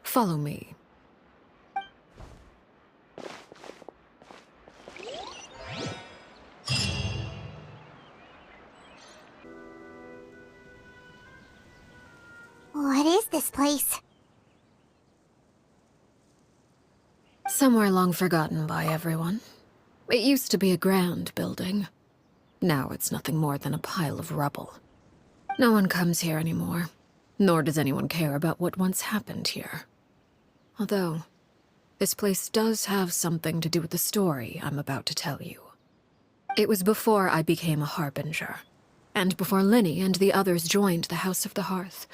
Speaker 7: Follow me.
Speaker 2: What is this place?
Speaker 7: Somewhere long forgotten by everyone. It used to be a grand building. Now it's nothing more than a pile of rubble. No one comes here anymore, nor does anyone care about what once happened here. Although, this place does have something to do with the story I'm about to tell you. It was before I became a Harbinger, and before Linny and the others joined the House of the Hearth.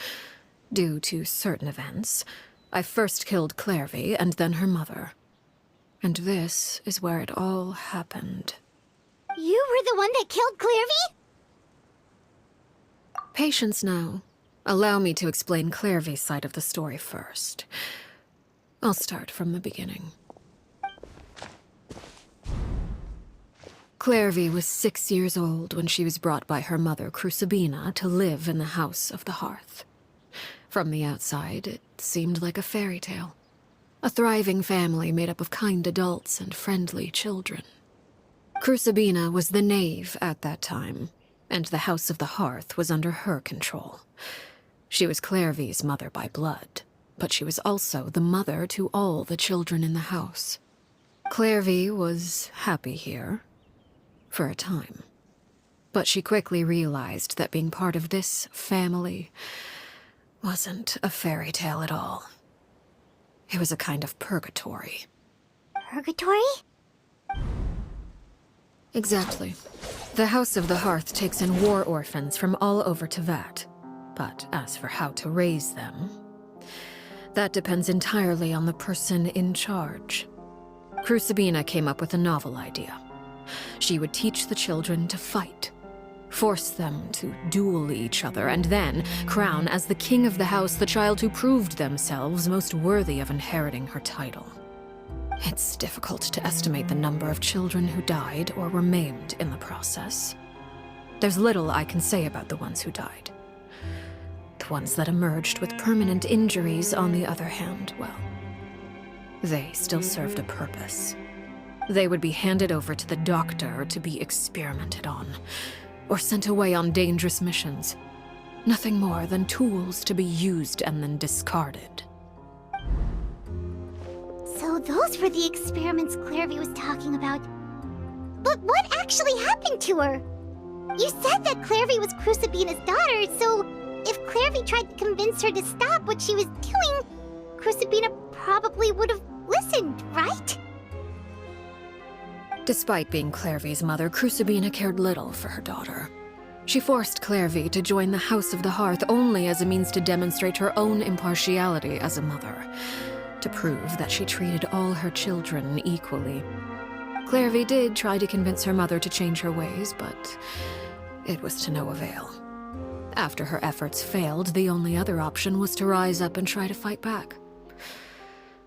Speaker 7: Due to certain events, I first killed Clairvy and then her mother. And this is where it all happened.
Speaker 2: You were the one that killed Clairvy?
Speaker 7: Patience now. Allow me to explain Clairvy's side of the story first. I'll start from the beginning. Clairvy was 6 years old when she was brought by her mother, Crucibina, to live in the House of the Hearth. From the outside, it seemed like a fairy tale. A thriving family made up of kind adults and friendly children. Crucibina was the knave at that time, and the House of the Hearth was under her control. She was Clairvy's mother by blood, but she was also the mother to all the children in the house. Clairvy was happy here, for a time. But she quickly realized that being part of this family wasn't a fairy tale at all. It was a kind of purgatory.
Speaker 2: Purgatory?
Speaker 7: Exactly. The House of the Hearth takes in war orphans from all over Tevat. But as for how to raise them, that depends entirely on the person in charge. Crucibina came up with a novel idea. She would teach the children to fight, force them to duel each other, and then crown as the king of the house the child who proved themselves most worthy of inheriting her title. It's difficult to estimate the number of children who died or were maimed in the process. There's little I can say about the ones who died. The ones that emerged with permanent injuries, on the other hand, well, they still served a purpose. They would be handed over to the doctor to be experimented on, or sent away on dangerous missions. Nothing more than tools to be used and then discarded.
Speaker 2: So those were the experiments Clairvy was talking about. But what actually happened to her? You said that Clairvy was Crucibina's daughter, so if Clairvy tried to convince her to stop what she was doing, Crucibina probably would have listened, right?
Speaker 7: Despite being Clairvy's mother, Crucibina cared little for her daughter. She forced Clairvy to join the House of the Hearth only as a means to demonstrate her own impartiality as a mother, to prove that she treated all her children equally. Clairvy did try to convince her mother to change her ways, but it was to no avail. After her efforts failed, the only other option was to rise up and try to fight back.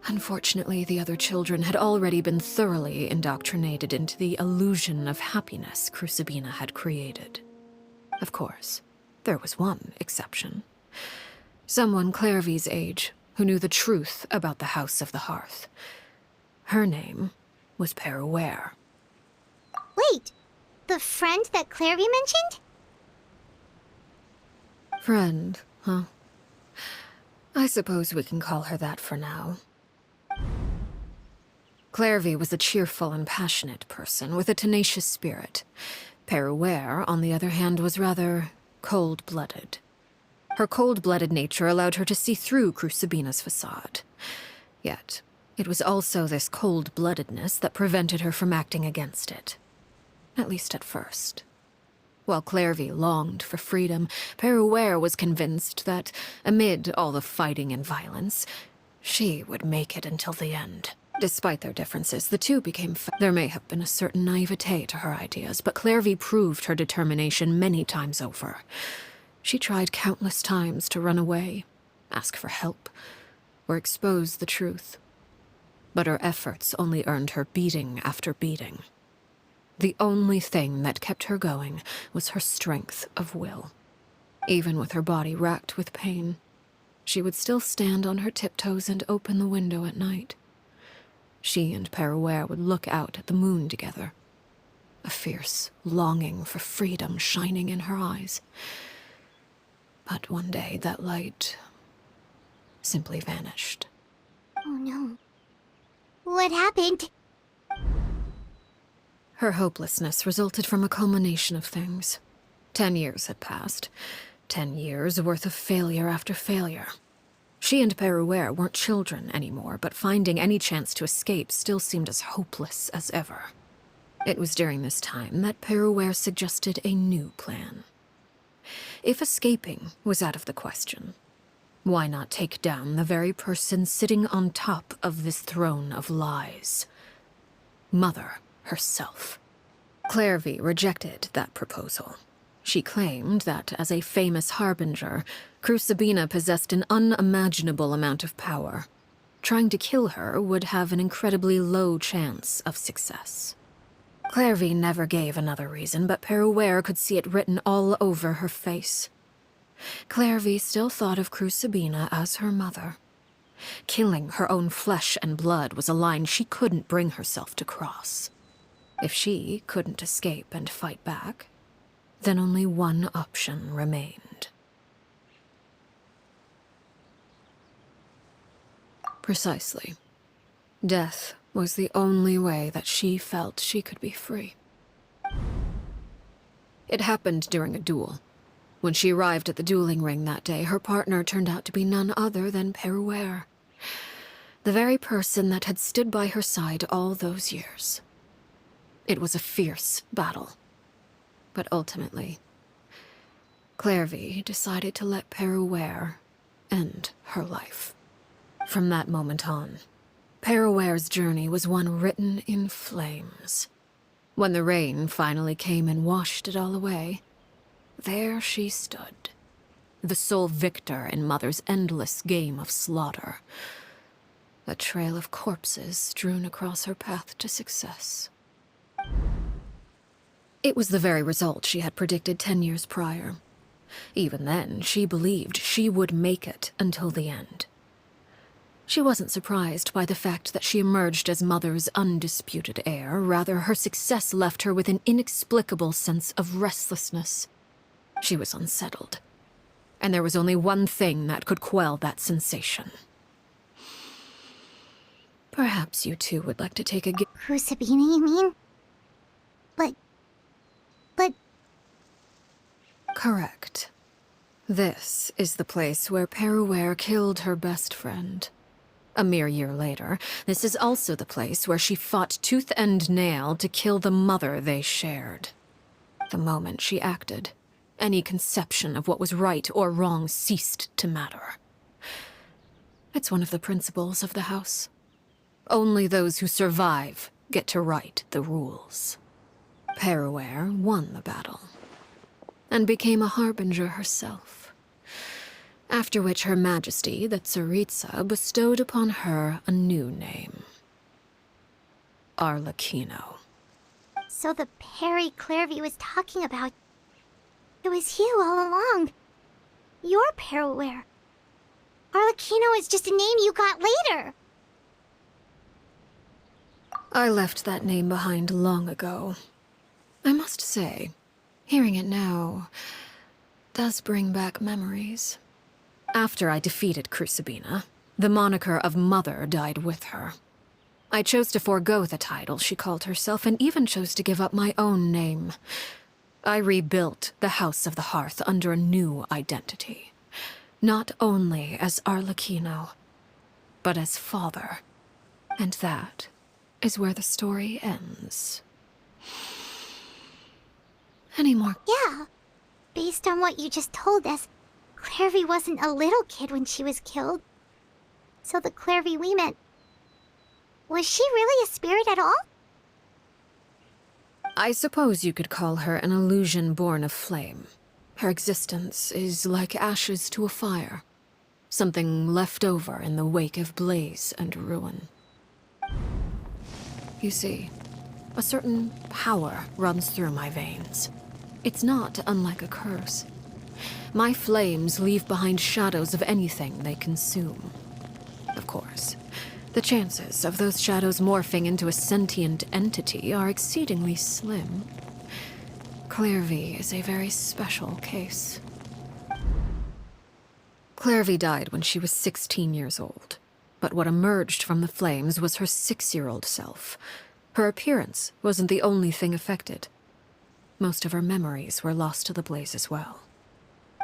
Speaker 7: Unfortunately, the other children had already been thoroughly indoctrinated into the illusion of happiness Crucibina had created. Of course, there was one exception. Someone Clairvy's age who knew the truth about the House of the Hearth. Her name was Peruere.
Speaker 2: Wait, the friend that Clairvy mentioned?
Speaker 7: Friend, huh? I suppose we can call her that for now. Clairvy was a cheerful and passionate person with a tenacious spirit. Peruere, on the other hand, was rather cold-blooded. Her cold-blooded nature allowed her to see through Crucibina's facade. Yet, it was also this cold-bloodedness that prevented her from acting against it. At least at first. While Clairvy longed for freedom, Peruere was convinced that, amid all the fighting and violence, she would make it until the end. Despite their differences, the two became There may have been a certain naivete to her ideas, but Clairvy proved her determination many times over. She tried countless times to run away, ask for help, or expose the truth. But her efforts only earned her beating after beating. The only thing that kept her going was her strength of will. Even with her body racked with pain, she would still stand on her tiptoes and open the window at night. She and Peruere would look out at the moon together, a fierce longing for freedom shining in her eyes. But one day that light simply vanished.
Speaker 2: Oh no. What happened?
Speaker 7: Her hopelessness resulted from a culmination of things. 10 years had passed. 10 years worth of failure after failure. She and Peruere weren't children anymore, but finding any chance to escape still seemed as hopeless as ever. It was during this time that Peruere suggested a new plan. If escaping was out of the question, Why not take down the very person sitting on top of this throne of lies? Mother herself. Clairvy rejected that proposal. She claimed that, as a famous harbinger, Crucibina possessed an unimaginable amount of power. Trying to kill her would have an incredibly low chance of success. Clairvy never gave another reason, but Peruere could see it written all over her face. Clairvy still thought of Crucibina as her mother. Killing her own flesh and blood was a line she couldn't bring herself to cross. If she couldn't escape and fight back, then only one option remained. Precisely. Death was the only way that she felt she could be free. It happened during a duel. When she arrived at the dueling ring that day, her partner turned out to be none other than Peruere, the very person that had stood by her side all those years. It was a fierce battle. But ultimately, Clairvy decided to let Peruere end her life. From that moment on, Peruere's journey was one written in flames. When the rain finally came and washed it all away, there she stood, the sole victor in Mother's endless game of slaughter. A trail of corpses strewn across her path to success. It was the very result she had predicted 10 years prior. Even then, she believed she would make it until the end. She wasn't surprised by the fact that she emerged as Mother's undisputed heir. Rather, her success left her with an inexplicable sense of restlessness. She was unsettled, and there was only one thing that could quell that sensation. Perhaps you two would like to take a
Speaker 2: Crucibina, you mean? But...
Speaker 7: Correct. This is the place where Peruere killed her best friend. A mere year later, this is also the place where she fought tooth and nail to kill the mother they shared. The moment she acted, any conception of what was right or wrong ceased to matter. It's one of the principles of the house. Only those who survive get to write the rules. Peruere won the battle, and became a harbinger herself. After which Her Majesty, the Tsaritsa, bestowed upon her a new name. Arlecchino.
Speaker 2: So the Perry Clairvy was talking about... It was you all along. You're Peruere. Arlecchino is just a name you got later.
Speaker 7: I left that name behind long ago. I must say, hearing it now does bring back memories. After I defeated Crucibina, the moniker of Mother died with her. I chose to forego the title she called herself, and even chose to give up my own name. I rebuilt the House of the Hearth under a new identity. Not only as Arlecchino, but as father. And that is where the story ends. Any more?
Speaker 2: Yeah. Based on what you just told us, Clairvy wasn't a little kid when she was killed. So the Clairvy we met... Was she really a spirit at all?
Speaker 7: I suppose you could call her an illusion born of flame. Her existence is like ashes to a fire. Something left over in the wake of blaze and ruin. You see, a certain power runs through my veins. It's not unlike a curse. My flames leave behind shadows of anything they consume. Of course, the chances of those shadows morphing into a sentient entity are exceedingly slim. Clairvy is a very special case. Clairvy died when she was 16 years old. But what emerged from the flames was her 6-year-old self. Her appearance wasn't the only thing affected. Most of her memories were lost to the blaze as well.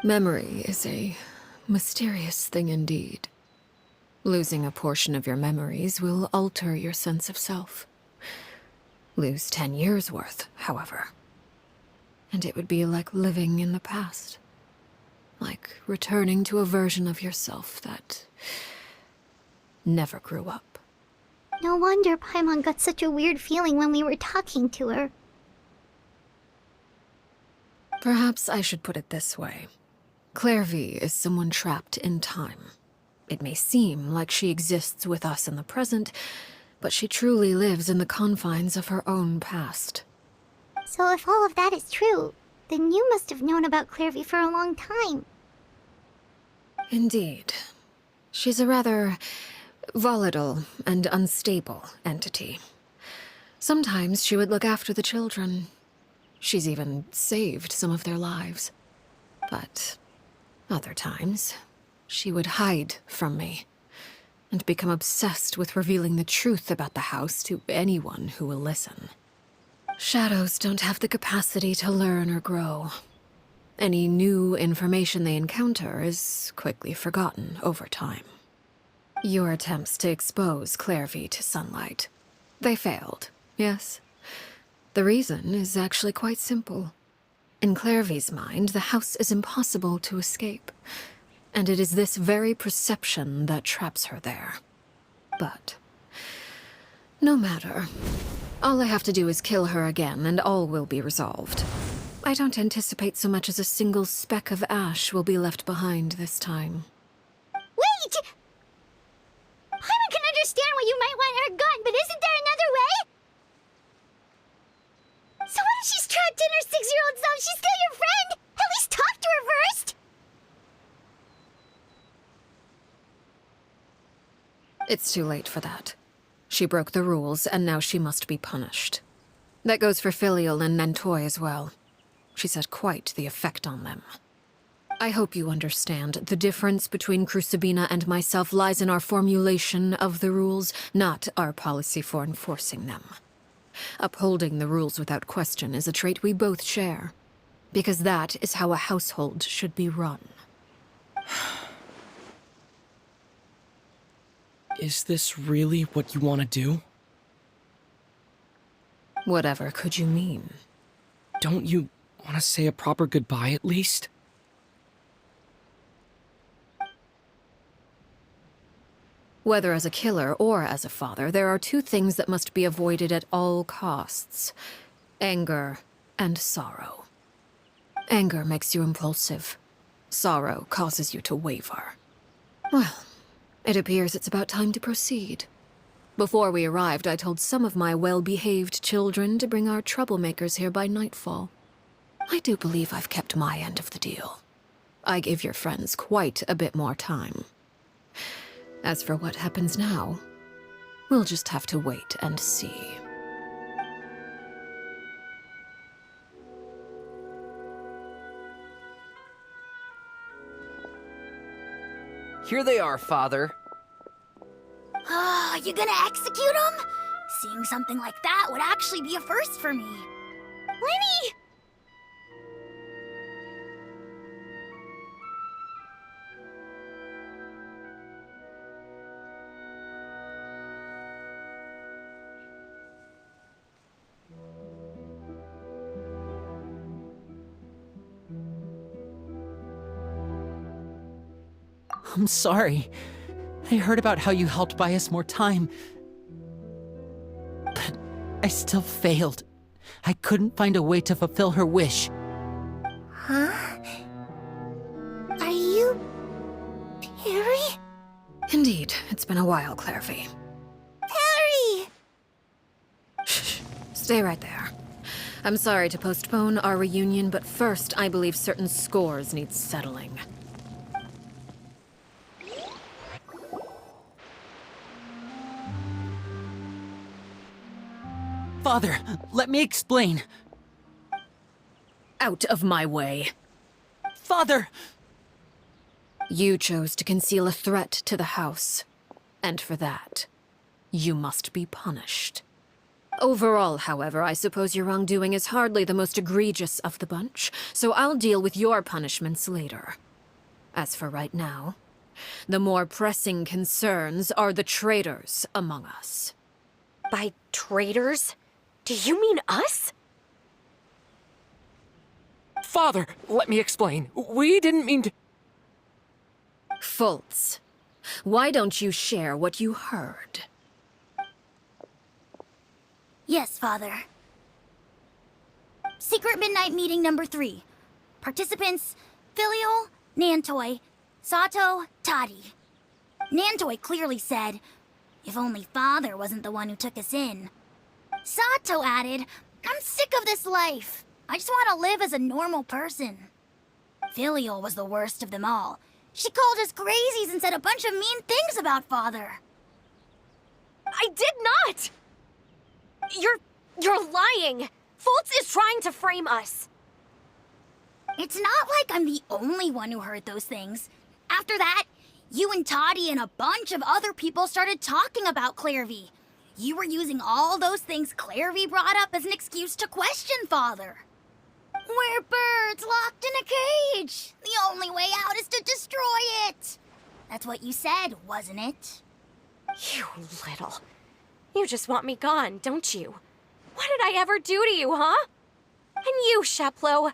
Speaker 7: Memory is a mysterious thing indeed. Losing a portion of your memories will alter your sense of self. Lose 10 years' worth, however, and it would be like living in the past. Like returning to a version of yourself that never grew up.
Speaker 2: No wonder Paimon got such a weird feeling when we were talking to her.
Speaker 7: Perhaps I should put it this way. Clairvy is someone trapped in time. It may seem like she exists with us in the present, but she truly lives in the confines of her own past.
Speaker 2: So if all of that is true, then you must have known about Clairvy for a long time.
Speaker 7: Indeed. She's a rather volatile and unstable entity. Sometimes she would look after the children. She's even saved some of their lives. But other times, she would hide from me and become obsessed with revealing the truth about the house to anyone who will listen. Shadows don't have the capacity to learn or grow. Any new information they encounter is quickly forgotten over time. Your attempts to expose Clairvy to sunlight, they failed, yes? The reason is actually quite simple. In Clairvy's mind, the house is impossible to escape, and it is this very perception that traps her there. But no matter. All I have to do is kill her again, and all will be resolved. I don't anticipate so much as a single speck of ash will be left behind this time.
Speaker 2: Wait! Paimon can understand why you might want her gone, but isn't there another way? So what if she's trapped in her 6-year-old self? She's still your friend! At least talk to her first!
Speaker 7: It's too late for that. She broke the rules, and now she must be punished. That goes for Filial and Nantoy as well. She's had quite the effect on them. I hope you understand. The difference between Crucibina and myself lies in our formulation of the rules, not our policy for enforcing them. Upholding the rules without question is a trait we both share, because that is how a household should be run.
Speaker 3: Is this really what you want to do?
Speaker 7: Whatever could you mean?
Speaker 3: Don't you want to say a proper goodbye at least?
Speaker 7: Whether as a killer or as a father, there are two things that must be avoided at all costs: anger and sorrow. Anger makes you impulsive. Sorrow causes you to waver. Well, it appears it's about time to proceed. Before we arrived, I told some of my well-behaved children to bring our troublemakers here by nightfall. I do believe I've kept my end of the deal. I gave your friends quite a bit more time. As for what happens now, we'll just have to wait and see.
Speaker 3: Here they are, Father.
Speaker 1: You gonna execute him? Seeing something like that would actually be a first for me.
Speaker 2: Winnie!
Speaker 5: I'm sorry. I heard about how you helped buy us more time. But I still failed. I couldn't find a way to fulfill her wish.
Speaker 1: Huh? Are you... Perry?
Speaker 7: Indeed, it's been a while, Clairvy.
Speaker 1: Perry!
Speaker 7: Shh. Stay right there. I'm sorry to postpone our reunion, but first I believe certain scores need settling.
Speaker 5: Father, let me explain.
Speaker 7: Out of my way.
Speaker 5: Father!
Speaker 7: You chose to conceal a threat to the house. And for that, you must be punished. Overall, however, I suppose your wrongdoing is hardly the most egregious of the bunch, so I'll deal with your punishments later. As for right now, the more pressing concerns are the traitors among us.
Speaker 9: By traitors? Do you mean us?
Speaker 6: Father, let me explain. We didn't mean to...
Speaker 7: Fultz, why don't you share what you heard?
Speaker 2: Yes, Father. Secret Midnight Meeting number 3. Participants, Filial, Nantoy, Sato, Toddy. Nantoy clearly said, if only Father wasn't the one who took us in. Sato added, I'm sick of this life. I just want to live as a normal person. Filial was the worst of them all. She called us crazies and said a bunch of mean things about Father.
Speaker 9: I did not! You're lying! Fultz is trying to frame us.
Speaker 2: It's not like I'm the only one who heard those things. After that, you and Toddy and a bunch of other people started talking about Clairvy. You were using all those things Clairvy brought up as an excuse to question Father. We're birds locked in a cage. The only way out is to destroy it. That's what you said, wasn't it?
Speaker 9: You little. You just want me gone, don't you? What did I ever do to you, huh? And you, Sheplo,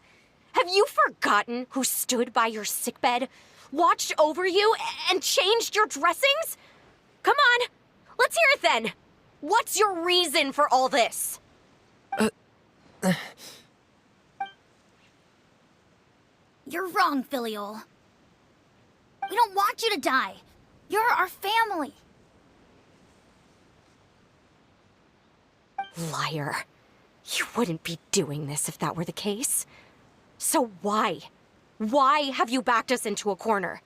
Speaker 9: have you forgotten who stood by your sickbed, watched over you, and changed your dressings? Come on, let's hear it then. What's your reason for all this?
Speaker 2: You're wrong, Filial. We don't want you to die. You're our family.
Speaker 9: Liar. You wouldn't be doing this if that were the case. So why? Why have you backed us into a corner?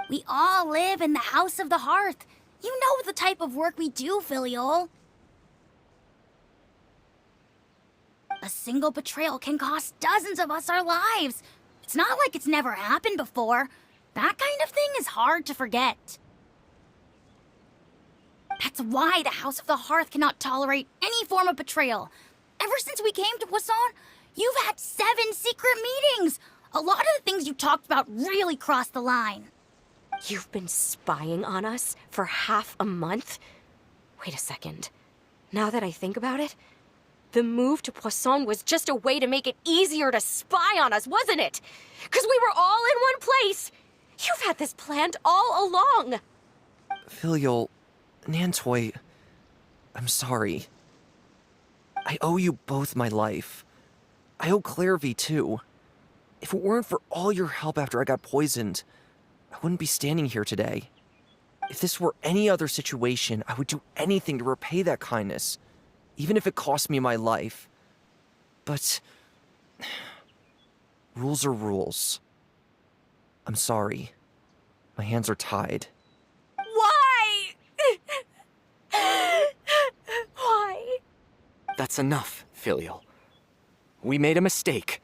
Speaker 2: We all live in the House of the Hearth. You know the type of work we do, Filial. A single betrayal can cost dozens of us our lives. It's not like it's never happened before. That kind of thing is hard to forget. That's why the House of the Hearth cannot tolerate any form of betrayal. Ever since we came to Poisson, you've had 7 secret meetings. A lot of the things you talked about really crossed the line.
Speaker 9: You've been spying on us for half a month? Wait a second. Now that I think about it, the move to Poisson was just a way to make it easier to spy on us, wasn't it? Because we were all in one place. You've had this planned all along.
Speaker 3: Filial, Nantoy, I'm sorry. I owe you both my life. I owe Clairvy too. If it weren't for all your help after I got poisoned, I wouldn't be standing here today. If this were any other situation, I would do anything to repay that kindness, even if it cost me my life. But rules are rules. I'm sorry. My hands are tied.
Speaker 9: Why? Why?
Speaker 10: That's enough, Filial. We made a mistake,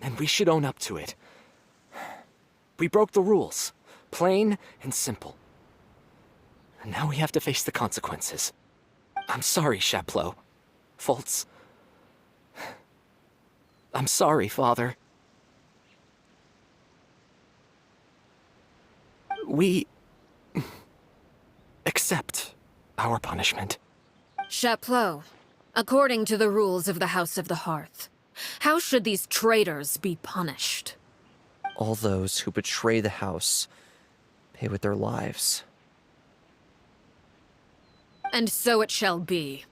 Speaker 10: and we should own up to it. We broke the rules, plain and simple. And now we have to face the consequences. I'm sorry, Sheplo. Fultz. I'm sorry, Father. We accept our punishment.
Speaker 7: Chapleau, according to the rules of the House of the Hearth, how should these traitors be punished?
Speaker 3: All those who betray the house pay with their lives.
Speaker 7: And so it shall be.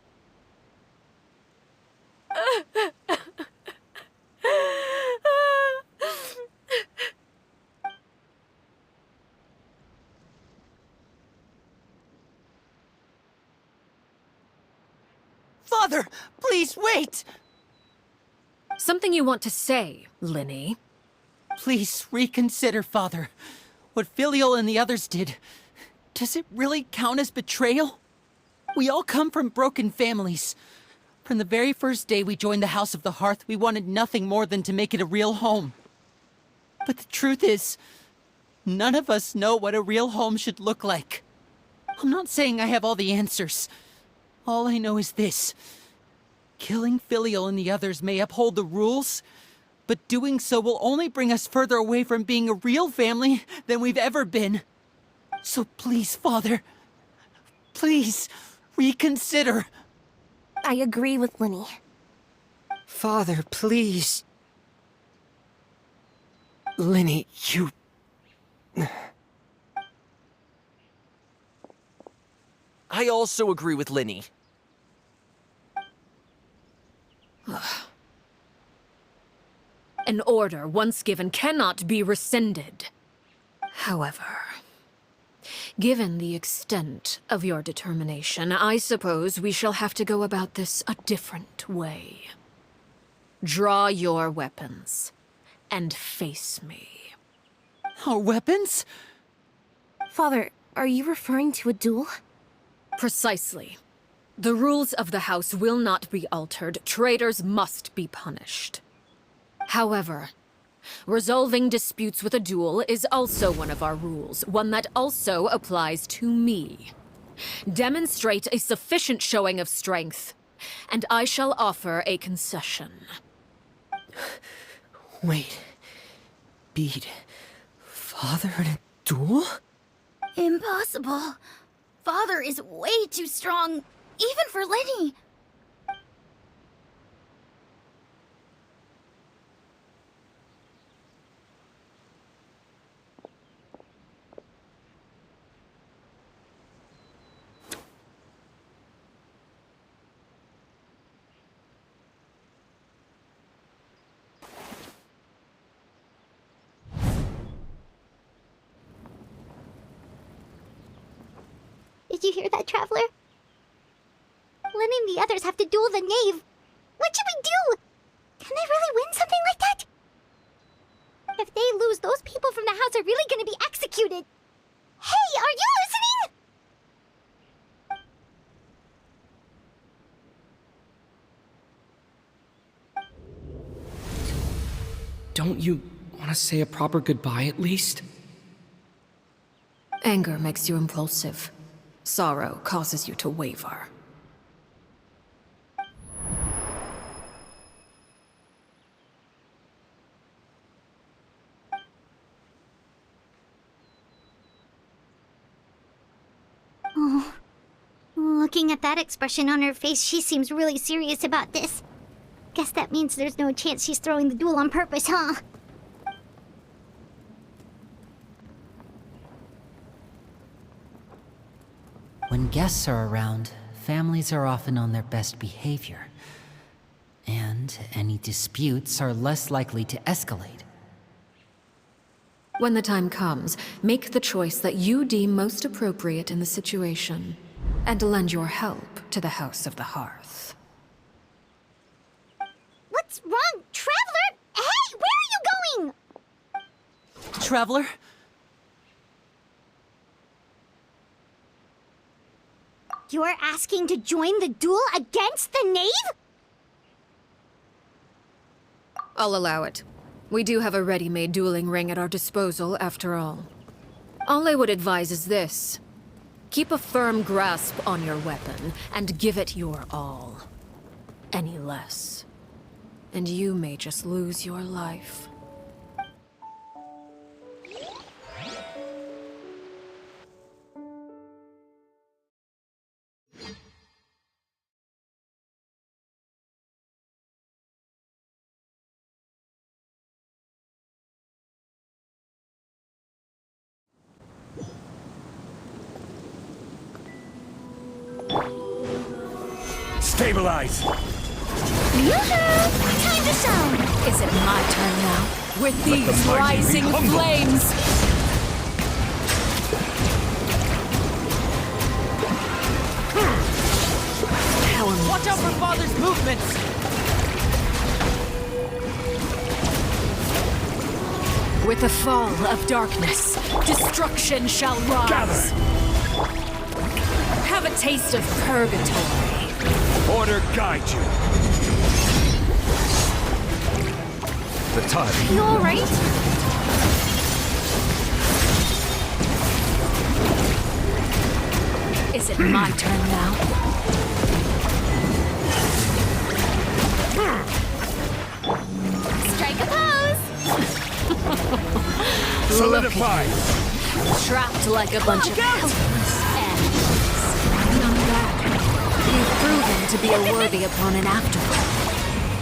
Speaker 5: Father, please wait!
Speaker 7: Something you want to say, Linny?
Speaker 5: Please reconsider, Father. What Filial and the others did, does it really count as betrayal? We all come from broken families. From the very first day we joined the House of the Hearth, we wanted nothing more than to make it a real home. But the truth is, none of us know what a real home should look like. I'm not saying I have all the answers. All I know is this. Killing Filial and the others may uphold the rules, but doing so will only bring us further away from being a real family than we've ever been. So please, Father, please reconsider.
Speaker 4: I agree with Linny.
Speaker 3: Father, please.
Speaker 10: Linny, you...
Speaker 11: I also agree with Linny.
Speaker 7: An order once given cannot be rescinded. However, given the extent of your determination, I suppose we shall have to go about this a different way. Draw your weapons and face me.
Speaker 5: Our weapons?
Speaker 4: Father, are you referring to a duel?
Speaker 7: Precisely. The rules of the house will not be altered. Traitors must be punished. However, resolving disputes with a duel is also one of our rules, one that also applies to me. Demonstrate a sufficient showing of strength, and I shall offer a concession.
Speaker 3: Wait. Beat Father in a duel?
Speaker 1: Impossible. Father is way too strong, even for Lenny.
Speaker 2: Did you hear that, Traveler? Lenny and the others have to duel the knave. What should we do? Can they really win something like that? If they lose, those people from the house are really gonna be executed. Hey, are you listening?
Speaker 3: Don't you want to say a proper goodbye at least?
Speaker 7: Anger makes you impulsive. Sorrow causes you to waver.
Speaker 2: Oh, looking at that expression on her face, she seems really serious about this. Guess that means there's no chance she's throwing the duel on purpose, huh?
Speaker 5: When guests are around, families are often on their best behavior. And any disputes are less likely to escalate.
Speaker 7: When the time comes, make the choice that you deem most appropriate in the situation, and lend your help to the House of the Hearth.
Speaker 2: What's wrong, Traveler? Hey, where are you going?
Speaker 5: Traveler?
Speaker 2: You're asking to join the duel against the knave?
Speaker 7: I'll allow it. We do have a ready-made dueling ring at our disposal, after all. All I would advise is this. Keep a firm grasp on your weapon, and give it your all. Any less, and you may just lose your life.
Speaker 12: Stabilize!
Speaker 2: Yoo-hoo! Time to show!
Speaker 7: Is it my turn now? With these
Speaker 12: mighty be
Speaker 7: rising
Speaker 12: humbled.
Speaker 7: flames!
Speaker 5: Watch out for Father's movements!
Speaker 7: With the fall of darkness, destruction shall rise.
Speaker 12: Gather!
Speaker 7: Have a taste of purgatory.
Speaker 12: Order guide you! The time.
Speaker 1: You alright?
Speaker 7: Is it my turn now?
Speaker 2: Strike a pose!
Speaker 12: Solidify!
Speaker 7: Trapped like a bunch of helpless animals. Not bad. You've proven to be a worthy opponent after all.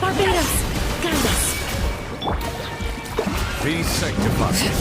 Speaker 7: Barbados, guide us.
Speaker 12: Be sanctified.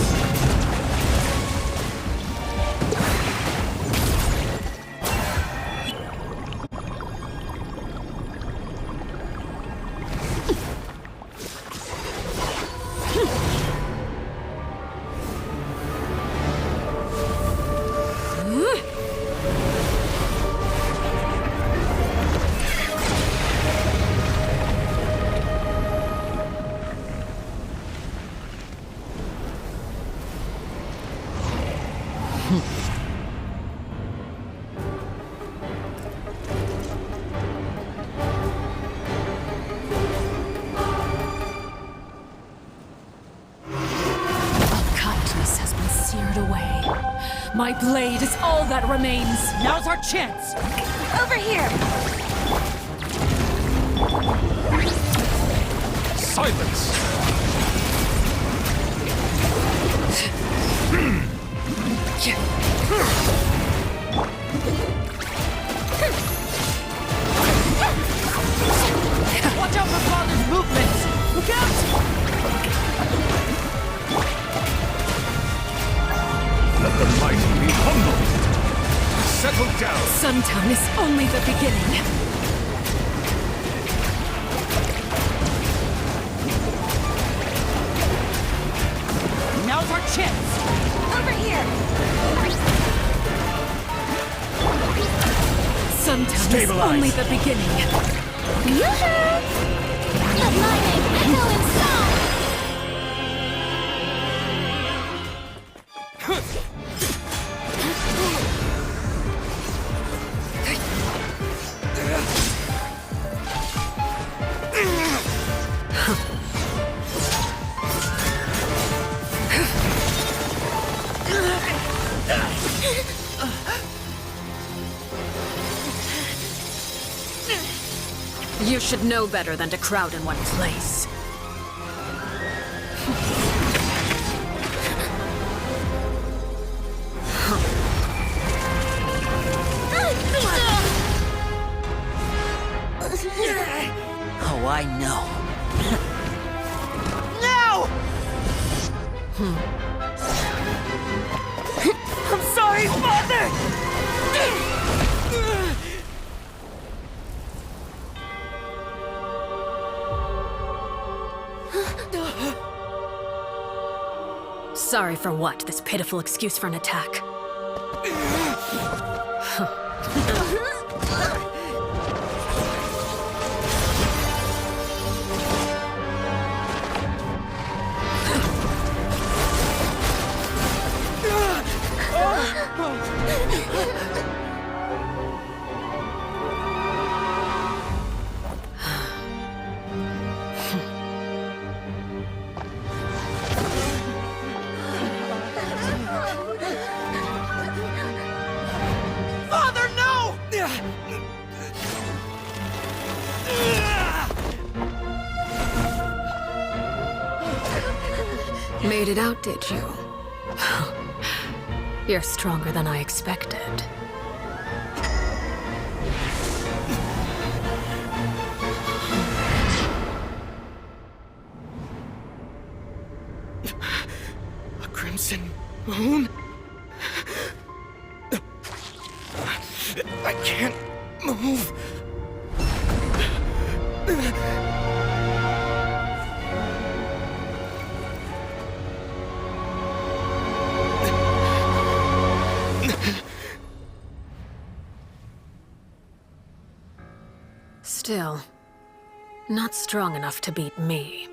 Speaker 7: My blade is all that remains.
Speaker 5: Now's our chance!
Speaker 9: Over here!
Speaker 12: Silence!
Speaker 5: Watch out for Father's movements! Look out!
Speaker 12: Let the mighty be humble! Settle down!
Speaker 7: Suntown is only the beginning.
Speaker 5: Now's our chance!
Speaker 9: Over here!
Speaker 7: Suntown is
Speaker 12: Stabilize.
Speaker 7: only the beginning.
Speaker 2: Yoo-hoo! Let my name echo in song!
Speaker 7: You should know better than to crowd in one place.
Speaker 5: Oh, I know. No! I'm sorry, Father!
Speaker 7: Sorry for what? This pitiful excuse for an attack.
Speaker 5: Father, no!
Speaker 7: Made it out, did you? You're stronger than I expected.
Speaker 10: A crimson moon? I can't move.
Speaker 7: Still, not strong enough to beat me.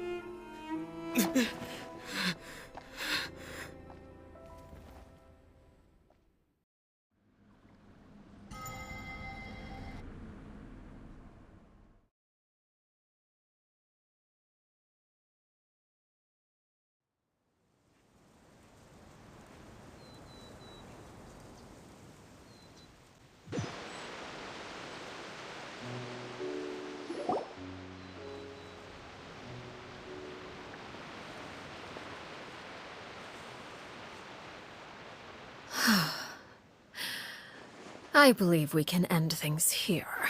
Speaker 7: I believe we can end things here.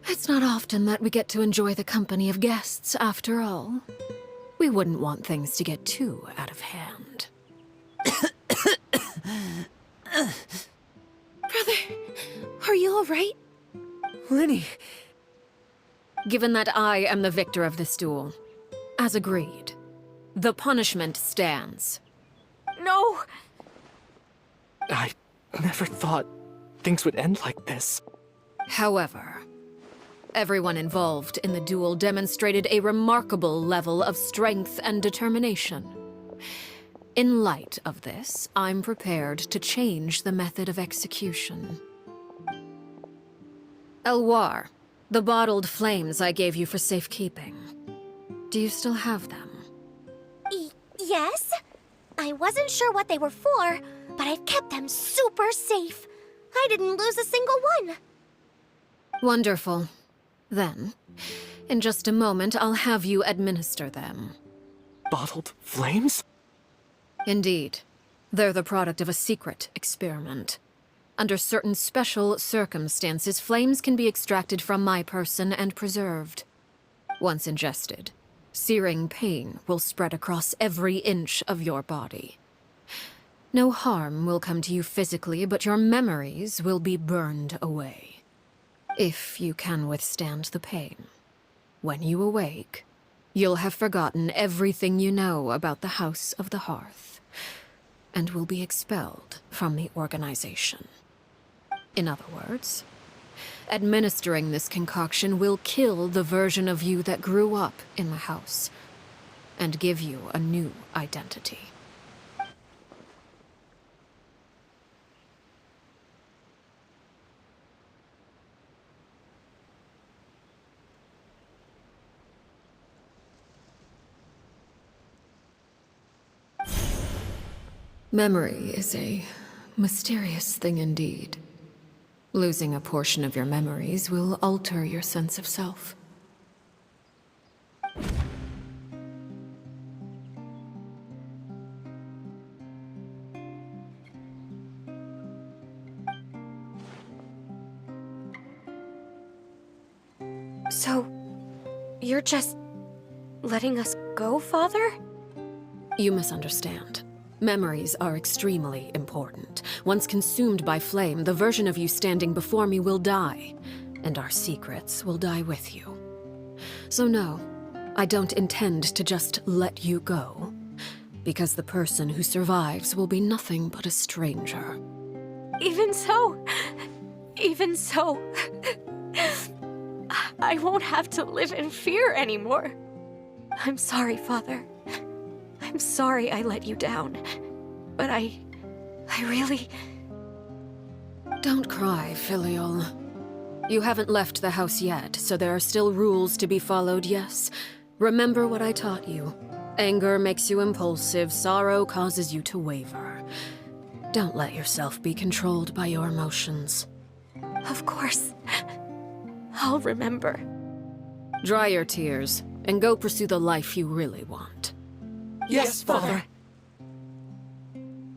Speaker 7: It's not often that we get to enjoy the company of guests, after all. We wouldn't want things to get too out of hand.
Speaker 4: Brother, are you all right?
Speaker 3: Lenny,
Speaker 7: Given that I am the victor of this duel, as agreed, the punishment stands.
Speaker 9: No!
Speaker 10: I never thought things would end like this.
Speaker 7: However, everyone involved in the duel demonstrated a remarkable level of strength and determination. In light of this, I'm prepared to change the method of execution. Elwar, the bottled flames I gave you for safekeeping. Do you still have them?
Speaker 9: Yes? I wasn't sure what they were for, but I've kept them super safe. I didn't lose a single one.
Speaker 7: Wonderful. Then, in just a moment, I'll have you administer them.
Speaker 10: Bottled flames?
Speaker 7: Indeed. They're the product of a secret experiment. Under certain special circumstances, flames can be extracted from my person and preserved. Once ingested, searing pain will spread across every inch of your body. No harm will come to you physically, but your memories will be burned away. If you can withstand the pain. When you awake, you'll have forgotten everything you know about the House of the Hearth, and will be expelled from the organization. In other words, administering this concoction will kill the version of you that grew up in the house, and give you a new identity. Memory is a mysterious thing indeed. Losing a portion of your memories will alter your sense of self.
Speaker 9: So, you're just letting us go, Father?
Speaker 7: You misunderstand. Memories are extremely important. Once consumed by flame, the version of you standing before me will die, and our secrets will die with you. So no, I don't intend to just let you go, because the person who survives will be nothing but a stranger.
Speaker 9: Even so, I won't have to live in fear anymore. I'm sorry, Father. I'm sorry I let you down. But I really...
Speaker 7: Don't cry, Filial. You haven't left the house yet, so there are still rules to be followed, yes? Remember what I taught you. Anger makes you impulsive, sorrow causes you to waver. Don't let yourself be controlled by your emotions.
Speaker 9: Of course. I'll remember.
Speaker 7: Dry your tears, and go pursue the life you really want.
Speaker 10: Yes, Father.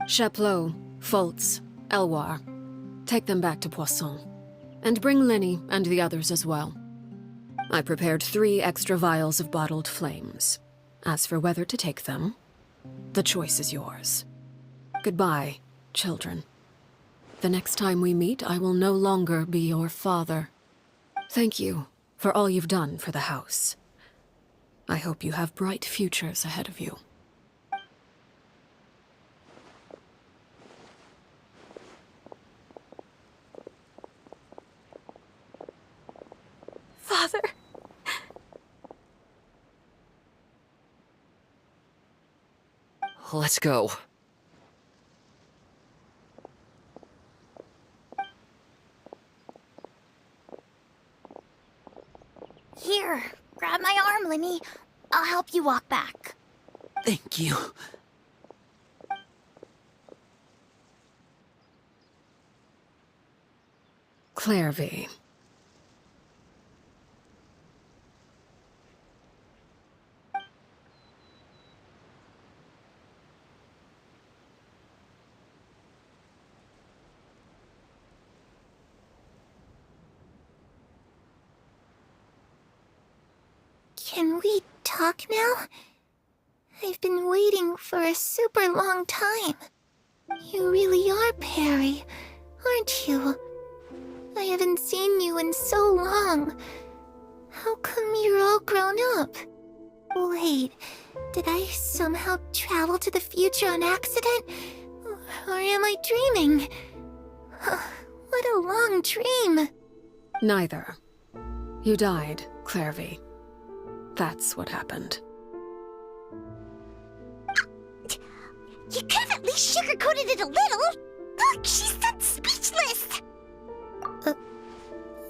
Speaker 7: Chaplot, Foltz, Elwar. Take them back to Poisson. And bring Linny and the others as well. I prepared 3 extra vials of bottled flames. As for whether to take them, the choice is yours. Goodbye, children. The next time we meet, I will no longer be your father. Thank you for all you've done for the house. I hope you have bright futures ahead of you.
Speaker 9: Father.
Speaker 3: Let's go.
Speaker 1: Here, grab my arm, Linny. I'll help you walk back.
Speaker 3: Thank you.
Speaker 7: Clairvy.
Speaker 1: Can we talk now? I've been waiting for a super long time. You really are Perry, aren't you? I haven't seen you in so long. How come you're all grown up? Wait, did I somehow travel to the future on accident? Or am I dreaming? What a long dream.
Speaker 7: Neither. You died, Clairvy. That's what happened.
Speaker 2: You could have at least sugarcoated it a little. Look, she's that speechless.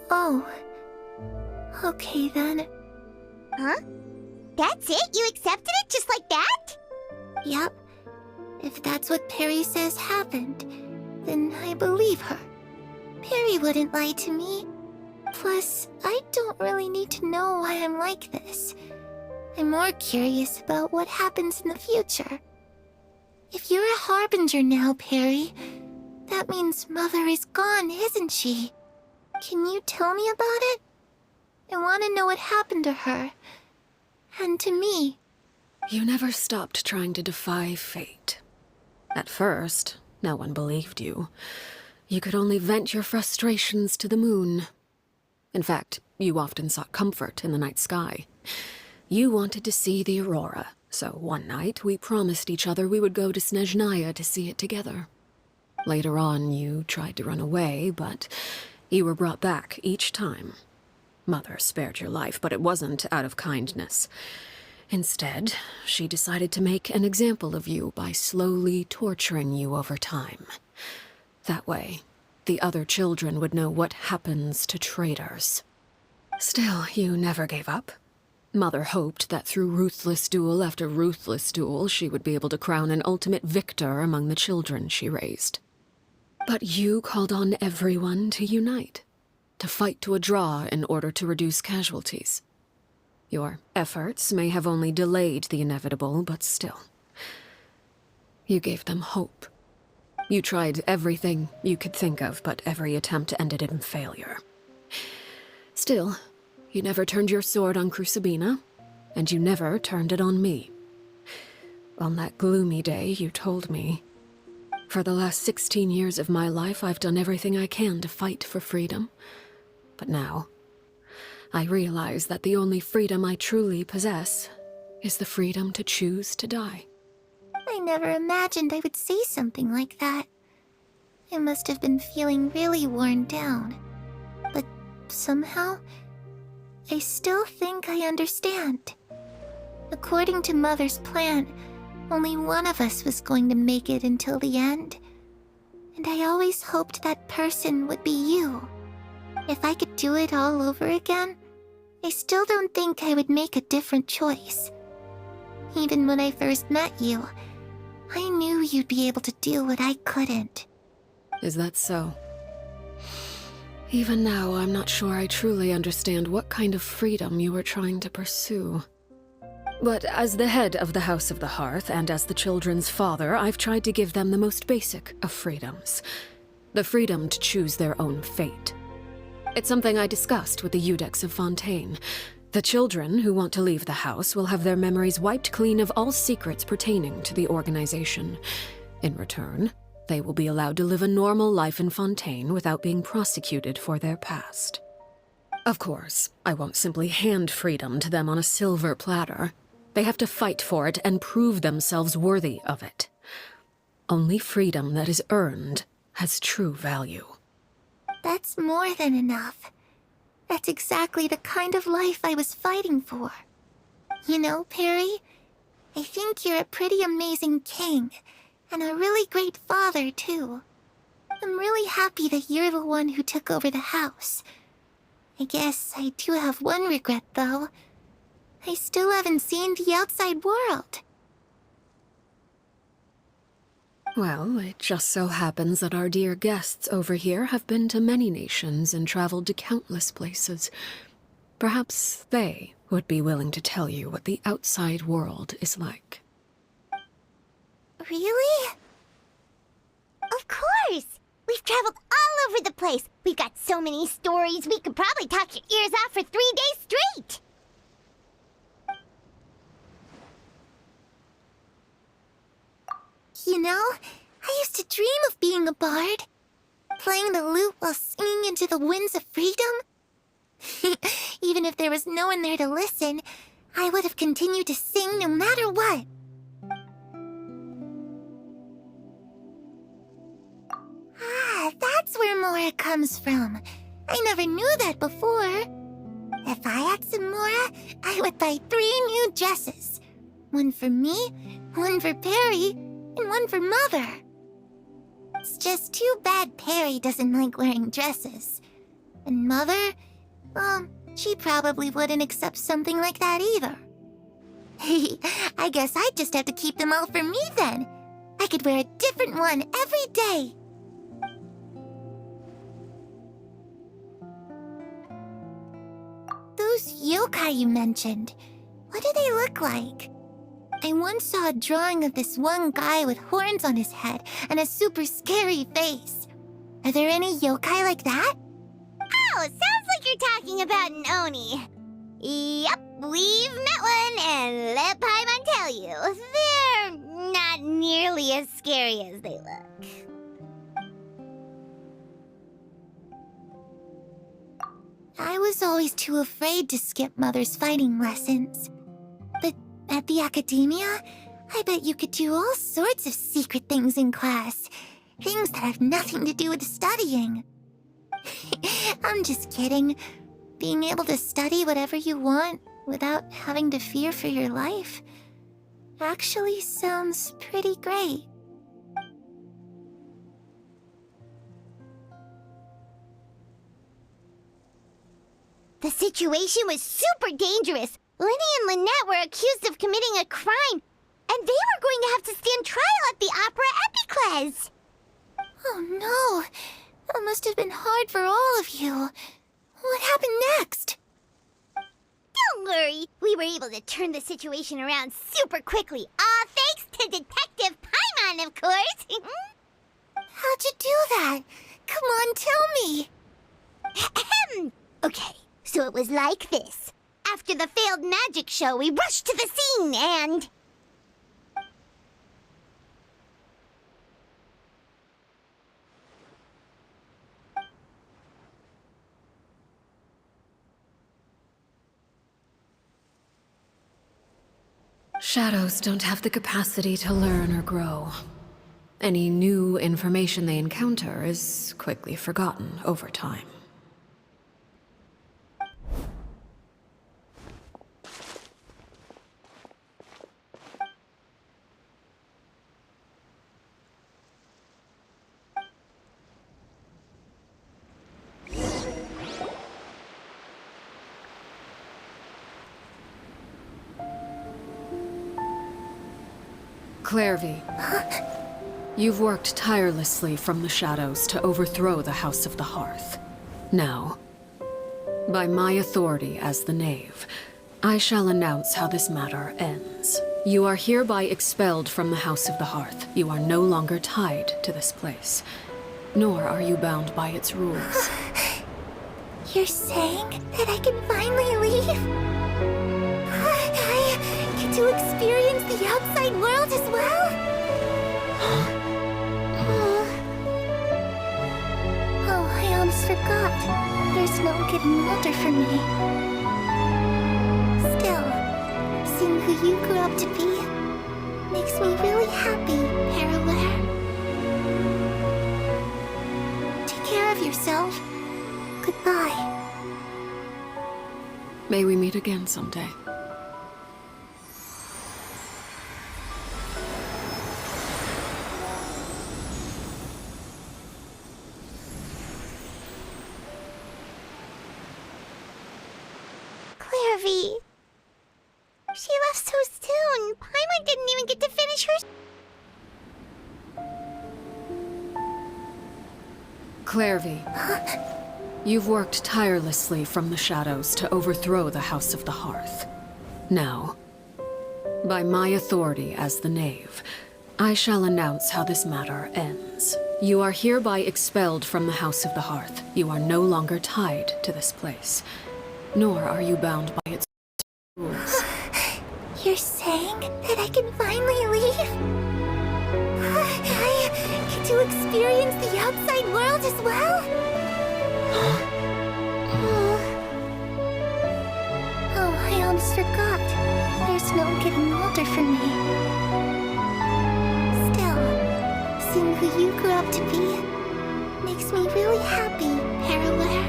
Speaker 1: Oh. Okay then.
Speaker 2: Huh? That's it? You accepted it just like that?
Speaker 1: Yep. If that's what Perry says happened, then I believe her. Perry wouldn't lie to me. Plus, I don't really need to know why I'm like this. I'm more curious about what happens in the future. If you're a harbinger now, Perry, that means Mother is gone, isn't she? Can you tell me about it? I want to know what happened to her. And to me.
Speaker 7: You never stopped trying to defy fate. At first, no one believed you. You could only vent your frustrations to the moon. In fact, you often sought comfort in the night sky. You wanted to see the aurora, so one night we promised each other we would go to Snezhnaya to see it together. Later on, you tried to run away, but you were brought back each time. Mother spared your life, but it wasn't out of kindness. Instead, she decided to make an example of you by slowly torturing you over time. That way, the other children would know what happens to traitors. Still, you never gave up. Mother hoped that through ruthless duel after ruthless duel, she would be able to crown an ultimate victor among the children she raised. But you called on everyone to unite, to fight to a draw in order to reduce casualties. Your efforts may have only delayed the inevitable, but still. You gave them hope. You tried everything you could think of, but every attempt ended in failure. Still, you never turned your sword on Crucibina, and you never turned it on me. On that gloomy day, you told me, "For the last 16 years of my life, I've done everything I can to fight for freedom. But now, I realize that the only freedom I truly possess is the freedom to choose to die."
Speaker 1: I never imagined I would say something like that. I must have been feeling really worn down. But somehow, I still think I understand. According to Mother's plan, only one of us was going to make it until the end. And I always hoped that person would be you. If I could do it all over again, I still don't think I would make a different choice. Even when I first met you, I knew you'd be able to do what I couldn't.
Speaker 7: Is that so? Even now, I'm not sure I truly understand what kind of freedom you were trying to pursue. But as the head of the House of the Hearth and as the children's father, I've tried to give them the most basic of freedoms. The freedom to choose their own fate. It's something I discussed with the Iudex of Fontaine. The children who want to leave the house will have their memories wiped clean of all secrets pertaining to the organization. In return, they will be allowed to live a normal life in Fontaine without being prosecuted for their past. Of course, I won't simply hand freedom to them on a silver platter. They have to fight for it and prove themselves worthy of it. Only freedom that is earned has true value.
Speaker 1: That's more than enough. That's exactly the kind of life I was fighting for. You know, Perry, I think you're a pretty amazing king, and a really great father, too. I'm really happy that you're the one who took over the house. I guess I do have one regret, though. I still haven't seen the outside world.
Speaker 7: Well, it just so happens that our dear guests over here have been to many nations and traveled to countless places. Perhaps they would be willing to tell you what the outside world is like.
Speaker 1: Really?
Speaker 2: Of course! We've traveled all over the place. We've got so many stories, we could probably talk your ears off for 3 days straight.
Speaker 1: You know, I used to dream of being a bard. Playing the lute while singing into the winds of freedom. Even if there was no one there to listen, I would have continued to sing no matter what. Ah, that's where Mora comes from. I never knew that before. If I had some Mora, I would buy 3 new dresses. One for me, one for Perry, and one for Mother. It's just too bad Perry doesn't like wearing dresses. And Mother, well, she probably wouldn't accept something like that either. I guess I'd just have to keep them all for me then. I could wear a different one every day. Those yokai you mentioned, what do they look like? I once saw a drawing of this one guy with horns on his head and a super scary face. Are there any yokai like that?
Speaker 2: Oh, sounds like you're talking about an Oni. Yep, we've met one, and let Paimon tell you, they're not nearly as scary as they look.
Speaker 1: I was always too afraid to skip Mother's fighting lessons. But at the academia, I bet you could do all sorts of secret things in class. Things that have nothing to do with studying. I'm just kidding. Being able to study whatever you want without having to fear for your life actually sounds pretty great.
Speaker 2: The situation was super dangerous. Lenny and Lynette were accused of committing a crime, and they were going to have to stand trial at the Opera Epicles.
Speaker 1: Oh no! That must have been hard for all of you. What happened next?
Speaker 2: Don't worry, we were able to turn the situation around super quickly. All thanks to Detective Paimon, of course.
Speaker 1: How'd you do that? Come on, tell me.
Speaker 2: Okay, so it was like this. After the failed magic show, we rushed to the scene and...
Speaker 7: Shadows don't have the capacity to learn or grow. Any new information they encounter is quickly forgotten over time. Clairvy, you've worked tirelessly from the shadows to overthrow the House of the Hearth. Now, by my authority as the Knave, I shall announce how this matter ends. You are hereby expelled from the House of the Hearth. You are no longer tied to this place, nor are you bound by its rules.
Speaker 1: You're saying that I can finally leave? I get to experience the outside world as well? Oh, I almost forgot. There's no getting older for me. Still, seeing who you grew up to be makes me really happy, Parallel. Take care of yourself. Goodbye.
Speaker 7: May we meet again someday.
Speaker 2: Clairvy. She left so soon. Paimon didn't even get to finish her...
Speaker 7: Clairvy, you've worked tirelessly from the shadows to overthrow the House of the Hearth. Now, by my authority as the Knave, I shall announce how this matter ends. You are hereby expelled from the House of the Hearth. You are no longer tied to this place, nor are you bound by its rules.
Speaker 1: You're saying that I can finally leave? I get to experience the outside world as well? Oh, I almost forgot. There's no getting older for me. Still, seeing who you grew up to be makes me really happy, Parallel.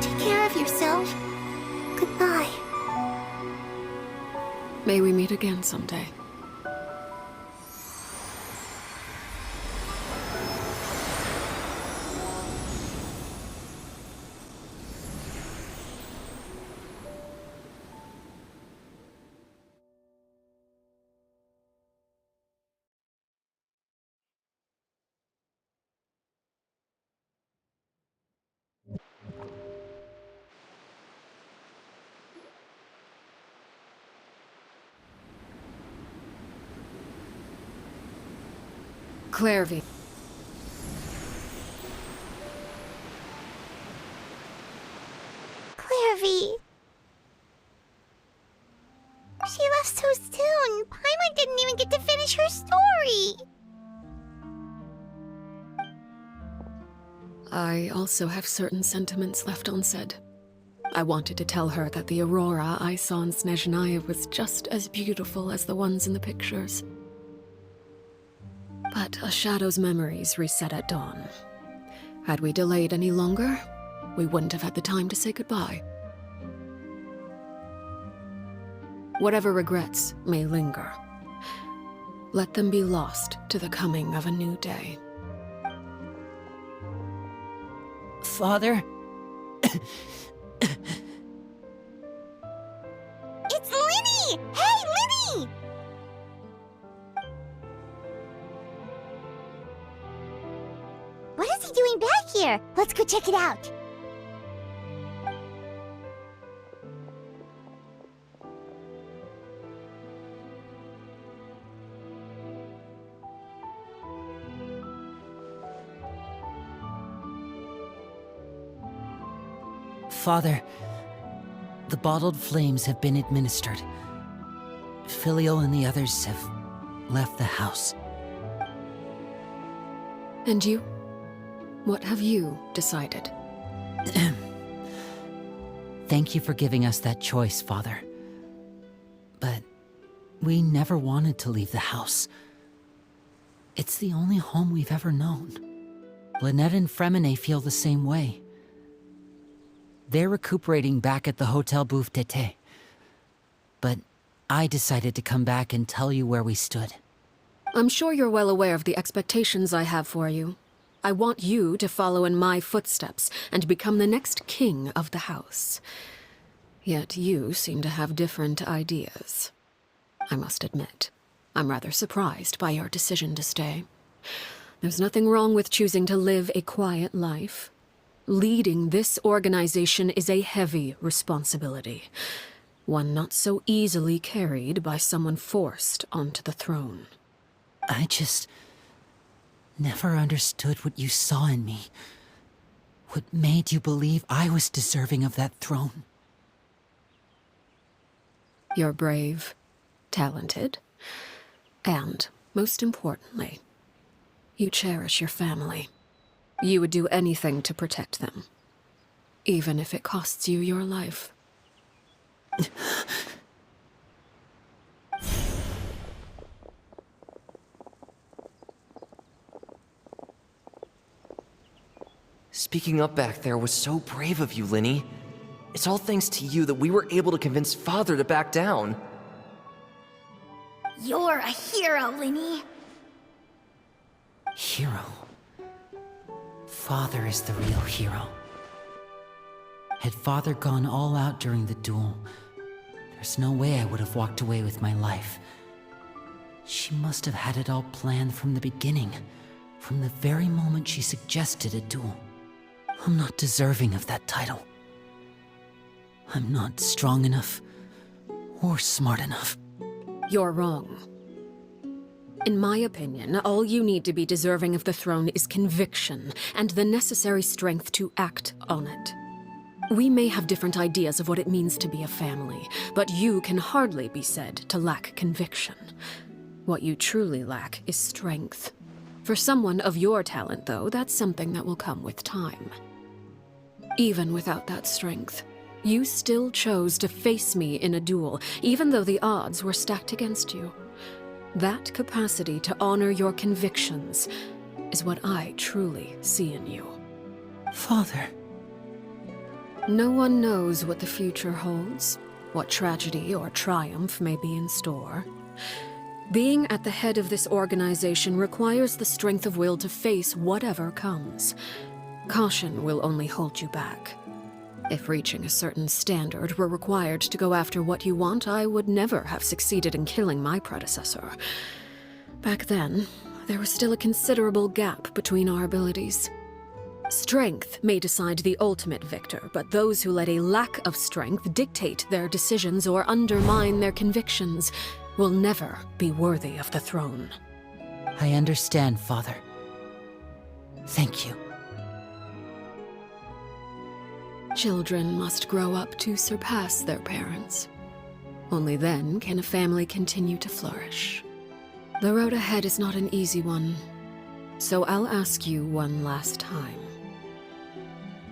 Speaker 1: Take care of yourself. Goodbye.
Speaker 7: May we meet again someday. Clairvy.
Speaker 2: Clairvy. She left so soon. Paimon didn't even get to finish her story.
Speaker 7: I also have certain sentiments left unsaid. I wanted to tell her that the aurora I saw in Snezhnaya was just as beautiful as the ones in the pictures. But a shadow's memories reset at dawn. Had we delayed any longer, we wouldn't have had the time to say goodbye. Whatever regrets may linger, let them be lost to the coming of a new day.
Speaker 5: Father?
Speaker 2: It's Linny! Hey, Linny! What is he doing back here? Let's go check it out.
Speaker 5: Father, the bottled flames have been administered. Filial and the others have left the house.
Speaker 7: And you? What have you decided?
Speaker 5: Thank you for giving us that choice, Father. But we never wanted to leave the house. It's the only home we've ever known. Lynette and Fremine feel the same way. They're recuperating back at the Hotel Bouffe d'été. But I decided to come back and tell you where we stood.
Speaker 7: I'm sure you're well aware of the expectations I have for you. I want you to follow in my footsteps and become the next king of the house. Yet you seem to have different ideas. I must admit, I'm rather surprised by your decision to stay. There's nothing wrong with choosing to live a quiet life. Leading this organization is a heavy responsibility, one not so easily carried by someone forced onto the throne.
Speaker 5: I just never understood what you saw in me. What made you believe I was deserving of that throne?
Speaker 7: You're brave, talented, and, most importantly, you cherish your family. You would do anything to protect them, even if it costs you your life.
Speaker 11: Speaking up back there was so brave of you, Linny. It's all thanks to you that we were able to convince Father to back down.
Speaker 2: You're a hero, Linny.
Speaker 5: Hero? Father is the real hero. Had Father gone all out during the duel, there's no way I would have walked away with my life. She must have had it all planned from the beginning, from the very moment she suggested a duel. I'm not deserving of that title. I'm not strong enough or smart enough.
Speaker 7: You're wrong. In my opinion, all you need to be deserving of the throne is conviction and the necessary strength to act on it. We may have different ideas of what it means to be a family, but you can hardly be said to lack conviction. What you truly lack is strength. For someone of your talent, though, that's something that will come with time. Even without that strength, you still chose to face me in a duel, even though the odds were stacked against you. That capacity to honor your convictions is what I truly see in you.
Speaker 5: Father.
Speaker 7: No one knows what the future holds, what tragedy or triumph may be in store. Being at the head of this organization requires the strength of will to face whatever comes. Caution will only hold you back. If reaching a certain standard were required to go after what you want, I would never have succeeded in killing my predecessor. Back then, there was still a considerable gap between our abilities. Strength may decide the ultimate victor, but those who let a lack of strength dictate their decisions or undermine their convictions will never be worthy of the throne.
Speaker 5: I understand, Father. Thank you.
Speaker 7: Children must grow up to surpass their parents. Only then can a family continue to flourish. The road ahead is not an easy one, so I'll ask you one last time.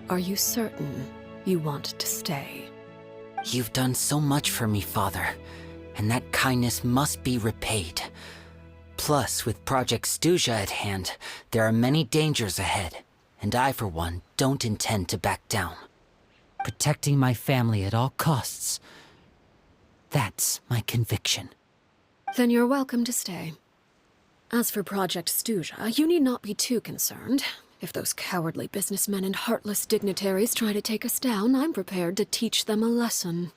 Speaker 7: Are you certain you want to stay?
Speaker 5: You've done so much for me, Father, and that kindness must be repaid. Plus, with Project Stuja at hand, there are many dangers ahead, and I, for one, don't intend to back down. Protecting my family at all costs. That's my conviction.
Speaker 7: Then you're welcome to stay. As for Project Stuja, you need not be too concerned. If those cowardly businessmen and heartless dignitaries try to take us down, I'm prepared to teach them a lesson.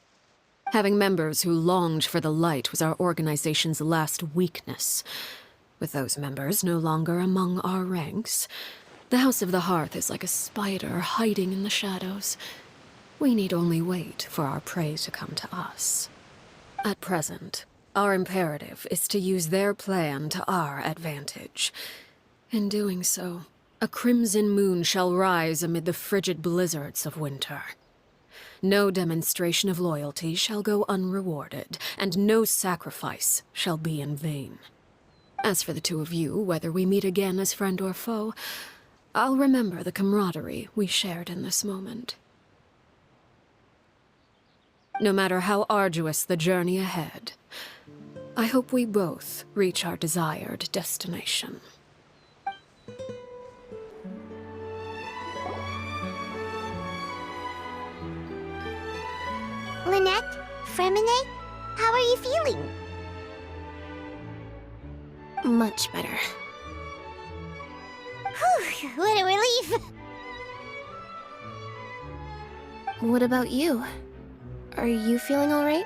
Speaker 7: Having members who longed for the light was our organization's last weakness. With those members no longer among our ranks, the House of the Hearth is like a spider hiding in the shadows. We need only wait for our prey to come to us. At present, our imperative is to use their plan to our advantage. In doing so, a crimson moon shall rise amid the frigid blizzards of winter. No demonstration of loyalty shall go unrewarded, and no sacrifice shall be in vain. As for the two of you, whether we meet again as friend or foe, I'll remember the camaraderie we shared in this moment. No matter how arduous the journey ahead, I hope we both reach our desired destination.
Speaker 2: Lynette? Fremine? How are you feeling?
Speaker 4: Much better.
Speaker 2: Whew, what a relief!
Speaker 4: What about you? Are you feeling alright?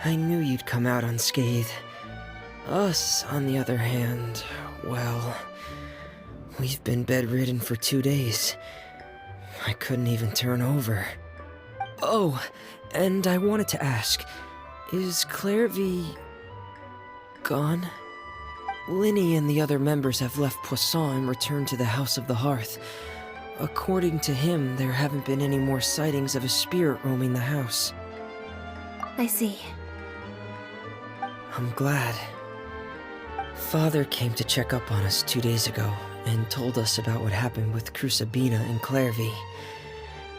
Speaker 3: I knew you'd come out unscathed. Us, on the other hand, well, we've been bedridden for 2 days. I couldn't even turn over. Oh, and I wanted to ask, is Clairvy gone? Linny and the other members have left Poisson and returned to the House of the Hearth. According to him, there haven't been any more sightings of a spirit roaming the house.
Speaker 4: I see.
Speaker 3: I'm glad. Father came to check up on us 2 days ago and told us about what happened with Crusabina and Clairvy.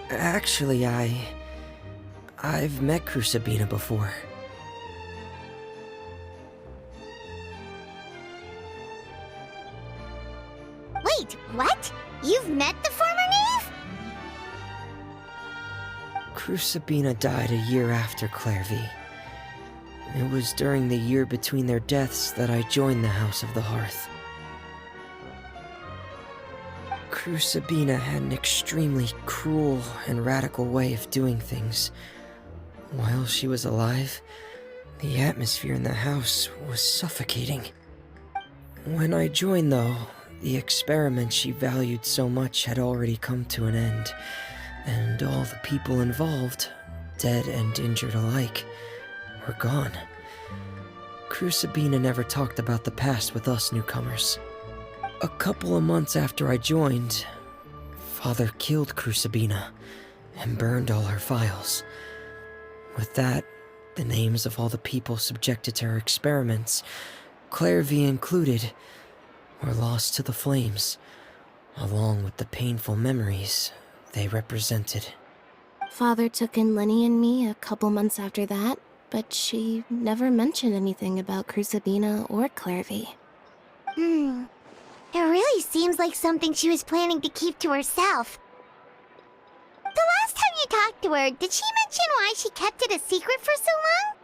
Speaker 3: Actually, I've met Crusabina before.
Speaker 2: Wait, what? You've met the former knave?
Speaker 3: Crusabina died a year after Clairvy. It was during the year between their deaths that I joined the House of the Hearth. Crusabina had an extremely cruel and radical way of doing things. While she was alive, the atmosphere in the house was suffocating. When I joined, though, the experiment she valued so much had already come to an end, and all the people involved, dead and injured alike, were gone. Crusabina never talked about the past with us newcomers. A couple of months after I joined, Father killed Crusabina and burned all her files. With that, the names of all the people subjected to her experiments, Clairvy included, were lost to the flames, along with the painful memories they represented.
Speaker 4: Father took in Lenny and me a couple months after that, but she never mentioned anything about Crusabina or Clairvy.
Speaker 2: It really seems like something she was planning to keep to herself. The last time you talked to her, did she mention why she kept it a secret for so long?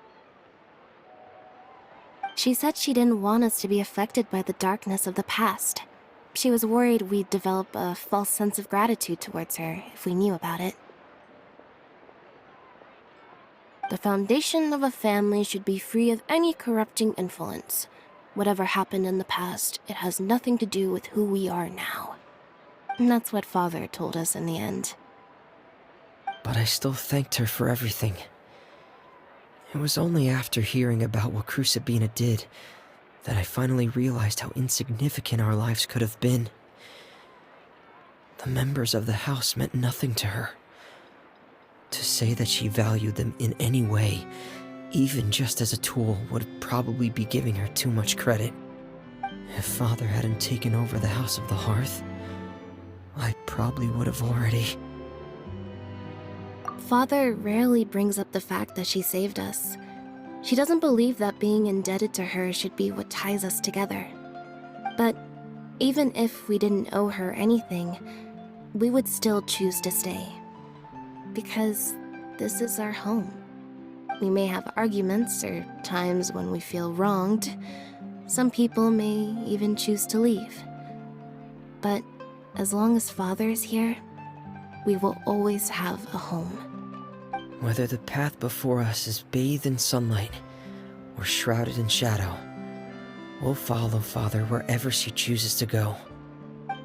Speaker 4: She said she didn't want us to be affected by the darkness of the past. She was worried we'd develop a false sense of gratitude towards her if we knew about it. The foundation of a family should be free of any corrupting influence. Whatever happened in the past, it has nothing to do with who we are now. And that's what Father told us in the end.
Speaker 3: But I still thanked her for everything. It was only after hearing about what Crusabina did that I finally realized how insignificant our lives could have been. The members of the house meant nothing to her. To say that she valued them in any way, even just as a tool, would probably be giving her too much credit. If Father hadn't taken over the House of the Hearth, I probably would have already...
Speaker 4: Father rarely brings up the fact that she saved us. She doesn't believe that being indebted to her should be what ties us together. But even if we didn't owe her anything, we would still choose to stay. Because this is our home. We may have arguments or times when we feel wronged. Some people may even choose to leave. But as long as Father is here, we will always have a home.
Speaker 3: Whether the path before us is bathed in sunlight or shrouded in shadow, we'll follow Father wherever she chooses to go.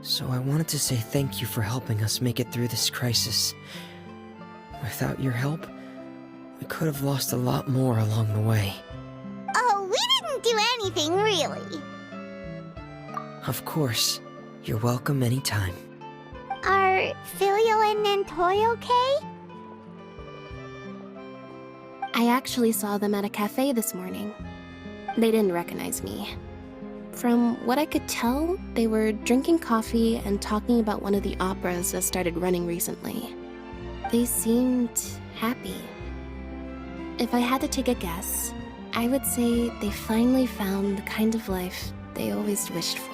Speaker 3: So I wanted to say thank you for helping us make it through this crisis. Without your help, we could have lost a lot more along the way.
Speaker 2: Oh, we didn't do anything, really.
Speaker 3: Of course. You're welcome anytime.
Speaker 2: Are Filial and Nantoy okay?
Speaker 4: I actually saw them at a cafe this morning. They didn't recognize me. From what I could tell, they were drinking coffee and talking about one of the operas that started running recently. They seemed happy. If I had to take a guess, I would say they finally found the kind of life they always wished for.